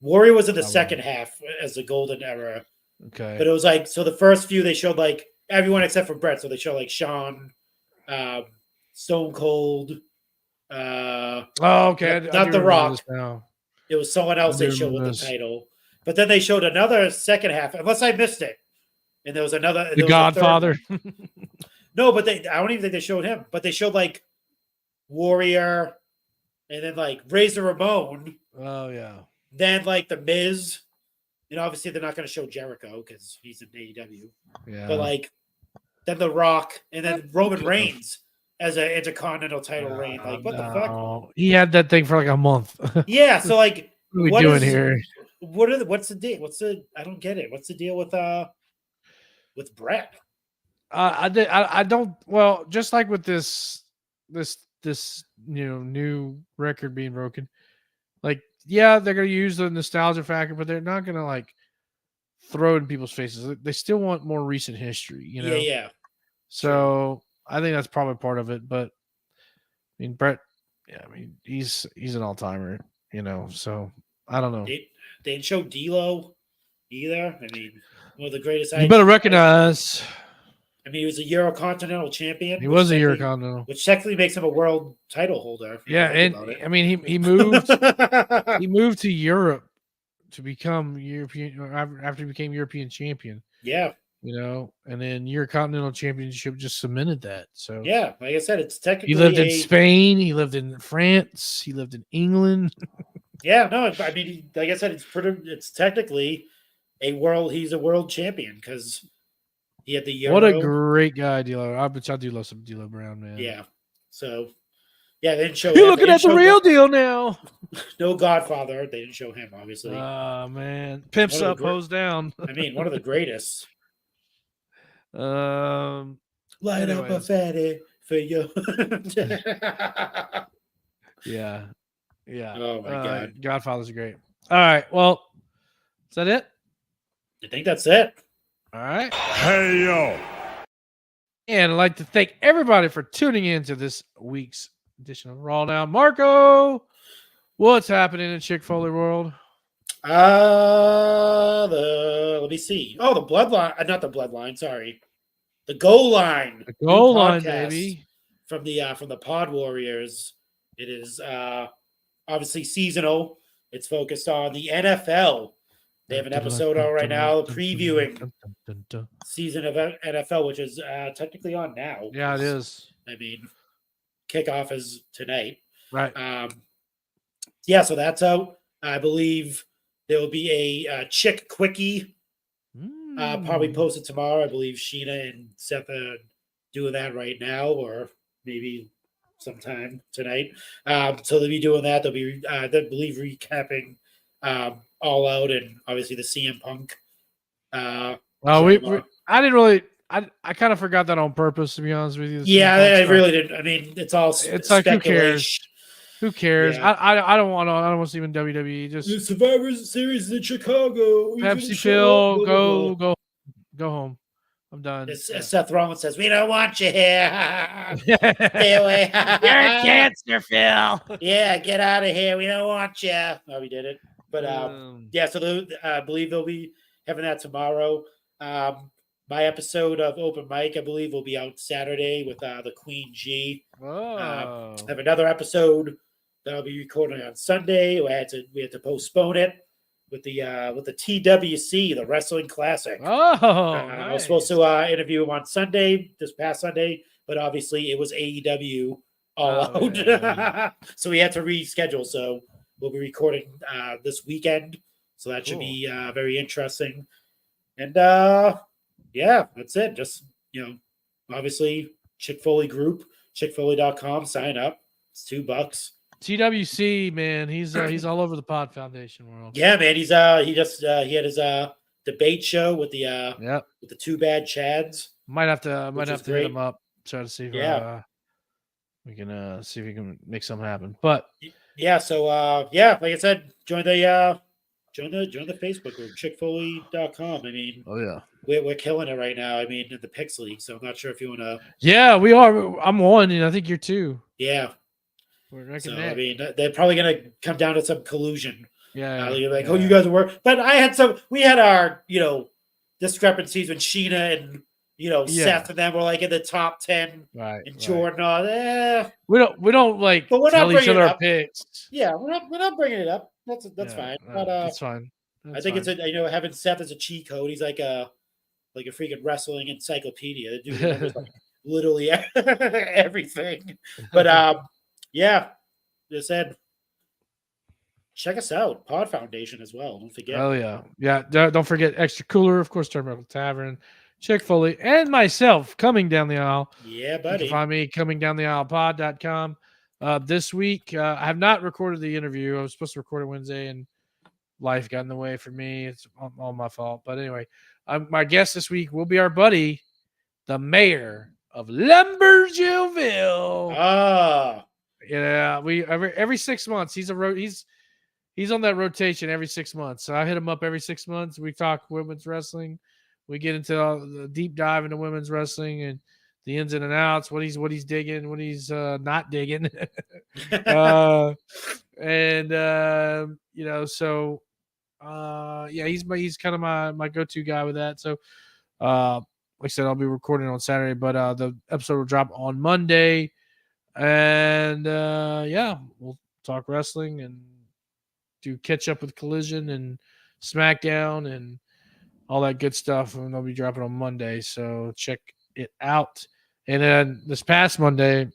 Warrior was in the second half as the golden era. Okay. But it was so the first few they showed everyone except for Bret. So they showed Shawn, Stone Cold. Okay. Not The Rock. It was someone else they showed with the title. But then they showed another second half, unless I missed it. And there was another. The Godfather. No, but I don't even think they showed him. But they showed Warrior, and then Razor Ramon. Oh yeah. Then the Miz. And obviously they're not going to show Jericho because he's in AEW. Yeah. But then The Rock, and then Roman Reigns as a intercontinental title reign. Like, what the fuck? No. He had that thing for like a month. Yeah, so like, What are we what doing is- here? What's the deal? I don't get it. What's the deal with Brett? I don't. Well, just like with this new record being broken, like yeah, they're gonna use the nostalgia factor, but they're not gonna like throw it in people's faces. They still want more recent history, you know. Yeah. So I think that's probably part of it. But I mean, Brett, yeah, I mean he's an all timer, you know. So I don't know. They didn't show D'Lo either. I mean, one of the greatest. You better recognize. I mean, he was a Eurocontinental champion. He was a Eurocontinental, which technically makes him a world title holder. Yeah, and I mean he moved he moved to Europe to become European after he became European champion. Yeah, you know, and then Eurocontinental Championship just cemented that. So yeah, like I said, it's technically he lived in Spain, he lived in France, he lived in England. Yeah, no, I mean, like I said, it's technically he's a world champion because he had the Euro. What a great guy, D'Lo. I do love some D'Lo Brown, man. Yeah. So, yeah, they didn't show. You're looking at the real deal now. No Godfather. They didn't show him, obviously. Oh man, pimps up, hose down. I mean, one of the greatest. Light up a fatty for you. Yeah. Oh my god, Godfather's great. All right, well, is that it? I think that's it. All right. Hey, yo. And I'd like to thank everybody for tuning in to this week's edition of Raw Now. Marco, what's happening in Chick Foley world? Let me see. Oh, the bloodline, not the bloodline, sorry. The goal line. The goal New line, podcast baby. From the Pod Warriors. It is obviously seasonal. It's focused on the NFL. They have an episode on right now previewing season of NFL, which is technically on now. Yeah, it is. I mean, kickoff is tonight. Right. Yeah, so that's out. I believe there will be a Chick Quickie probably posted tomorrow. I believe Sheena and Seth are doing that right now, or maybe sometime tonight. So they'll be doing that. They'll be, I believe, recapping All Out and obviously the CM Punk. I didn't really. I kind of forgot that on purpose, to be honest with you. Yeah, I really didn't. I mean, it's all it's like who cares? Who cares? Yeah. I don't want to. I don't want to see even WWE. Just the Survivor Series in Chicago. Pepsi Phil, go home. I'm done. Seth Rollins says, "We don't want you here. Stay away. You're a cancer, Phil. Yeah, get out of here. We don't want you." Oh, we did it. But yeah, so I believe they'll be having that tomorrow. My episode of Open Mic, I believe, will be out Saturday with the Queen G. I have another episode that I'll be recording on Sunday. We had to postpone it with the TWC, the Wrestling Classic. Nice. I was supposed to interview him on Sunday, this past Sunday, but obviously it was AEW All Out. Yeah. So we had to reschedule. So we'll be recording this weekend. So that should be very interesting. And yeah, that's it. Just, obviously Chick Foley group, chickfoley.com, sign up. It's $2. TWC, man, he's all over the Pod Foundation world. Yeah, man, he had his debate show with the two bad Chads. Might have to hit him up, try to see if we can see if we can make something happen. But yeah, so like I said, join the Facebook group, chickfoley.com. I mean, we're killing it right now. I mean, in the Pix League, so I'm not sure if you want to. Yeah, we are. I'm one, and I think you're two. Yeah. So, I mean, they're probably going to come down to some collusion. Yeah. Oh, you guys work. But we had our, discrepancies with Sheena and, Seth and them were like in the top 10. Right. And Jordan, we don't like but we're tell not each other up. our picks. Yeah, we're not bringing it up. That's fine. But that's fine. I think it's having Seth as a cheat code. He's like a freaking wrestling encyclopedia. The dude remembers like literally everything. But yeah, just said, check us out. Pod Foundation as well. Don't forget. Oh yeah. Don't forget Extra Cooler, of course. Turnbuckle Tavern, Chick Foley, and myself coming down the aisle. Yeah, You buddy. can find me coming down the aisle pod.com. This week, I have not recorded the interview. I was supposed to record it Wednesday, and life got in the way for me. It's all my fault. But anyway, my guest this week will be our buddy, the mayor of Lumberjillville. Ah, Yeah, we every 6 months he's on that rotation every 6 months. So I hit him up every 6 months. We talk women's wrestling. We get into the deep dive into women's wrestling and the ins and outs, what he's digging, what he's not digging. He's kind of my go-to guy with that. So like I said, I'll be recording on Saturday, but the episode will drop on Monday. And we'll talk wrestling and do catch up with Collision and Smackdown and all that good stuff. And they'll be dropping on Monday. So check it out. And then this past Monday,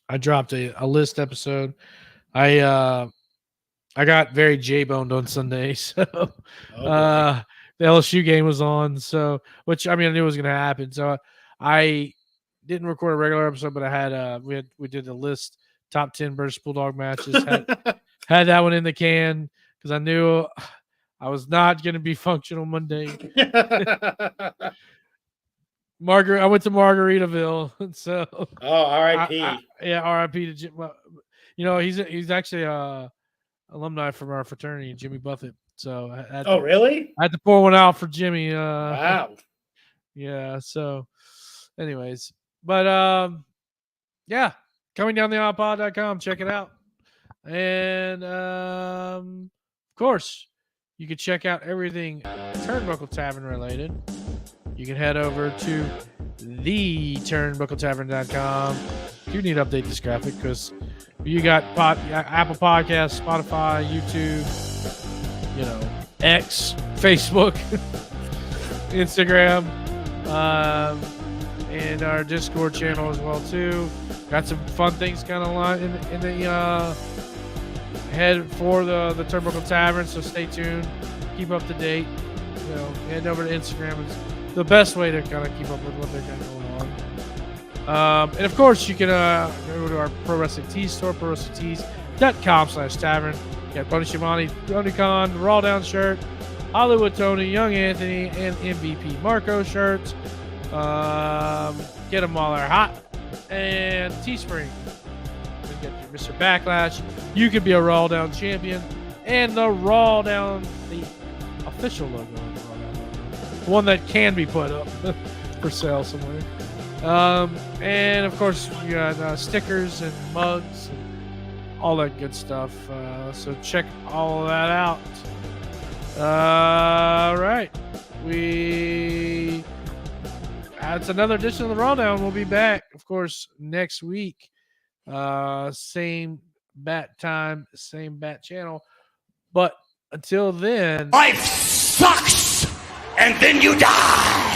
I dropped a list episode. I got very J-boned on Sunday. So the LSU game was on. So, which I knew was going to happen. So I didn't record a regular episode, but I had we did a list, top 10 British Bulldog matches. Had that one in the can because I knew I was not going to be functional Monday. I went to Margaritaville, and so R.I.P. R.I.P. to Jim. He's actually alumni from our fraternity, Jimmy Buffett. So really? I had to pour one out for Jimmy. Wow. Yeah. So, anyways, but coming down the iPod.com, check it out, and of course, you can check out everything Turnbuckle Tavern related. You can head over to theturnbuckletavern.com. You need to update this graphic because you got Apple Podcasts, Spotify, YouTube, X, Facebook, Instagram, and our Discord channel as well too. Got some fun things kind of in the head for the Turnbuckle Tavern, so stay tuned. Keep up to date. Head over to Instagram. It's the best way to kind of keep up with what they're got going on. And of course, you can go to our Pro Wrestling Tees store, prowrestlingtees.com/tavern. Got Bunny Shivani, Tony Khan, RAWDOWN shirt, Hollywood Tony, Young Anthony, and MVP Marco shirts. Get them while they're hot. And Teespring. You get your Mr. Backlash. You could be a RAWDOWN champion. And the RAWDOWN, the official logo of the RAWDOWN logo. One that can be put up for sale somewhere. And of course, you got stickers and mugs and all that good stuff. So check all of that out. All right. That's another edition of the RAWDOWN. We'll be back, of course, next week. Same bat time, same bat channel. But until then, Life sucks, and then you die.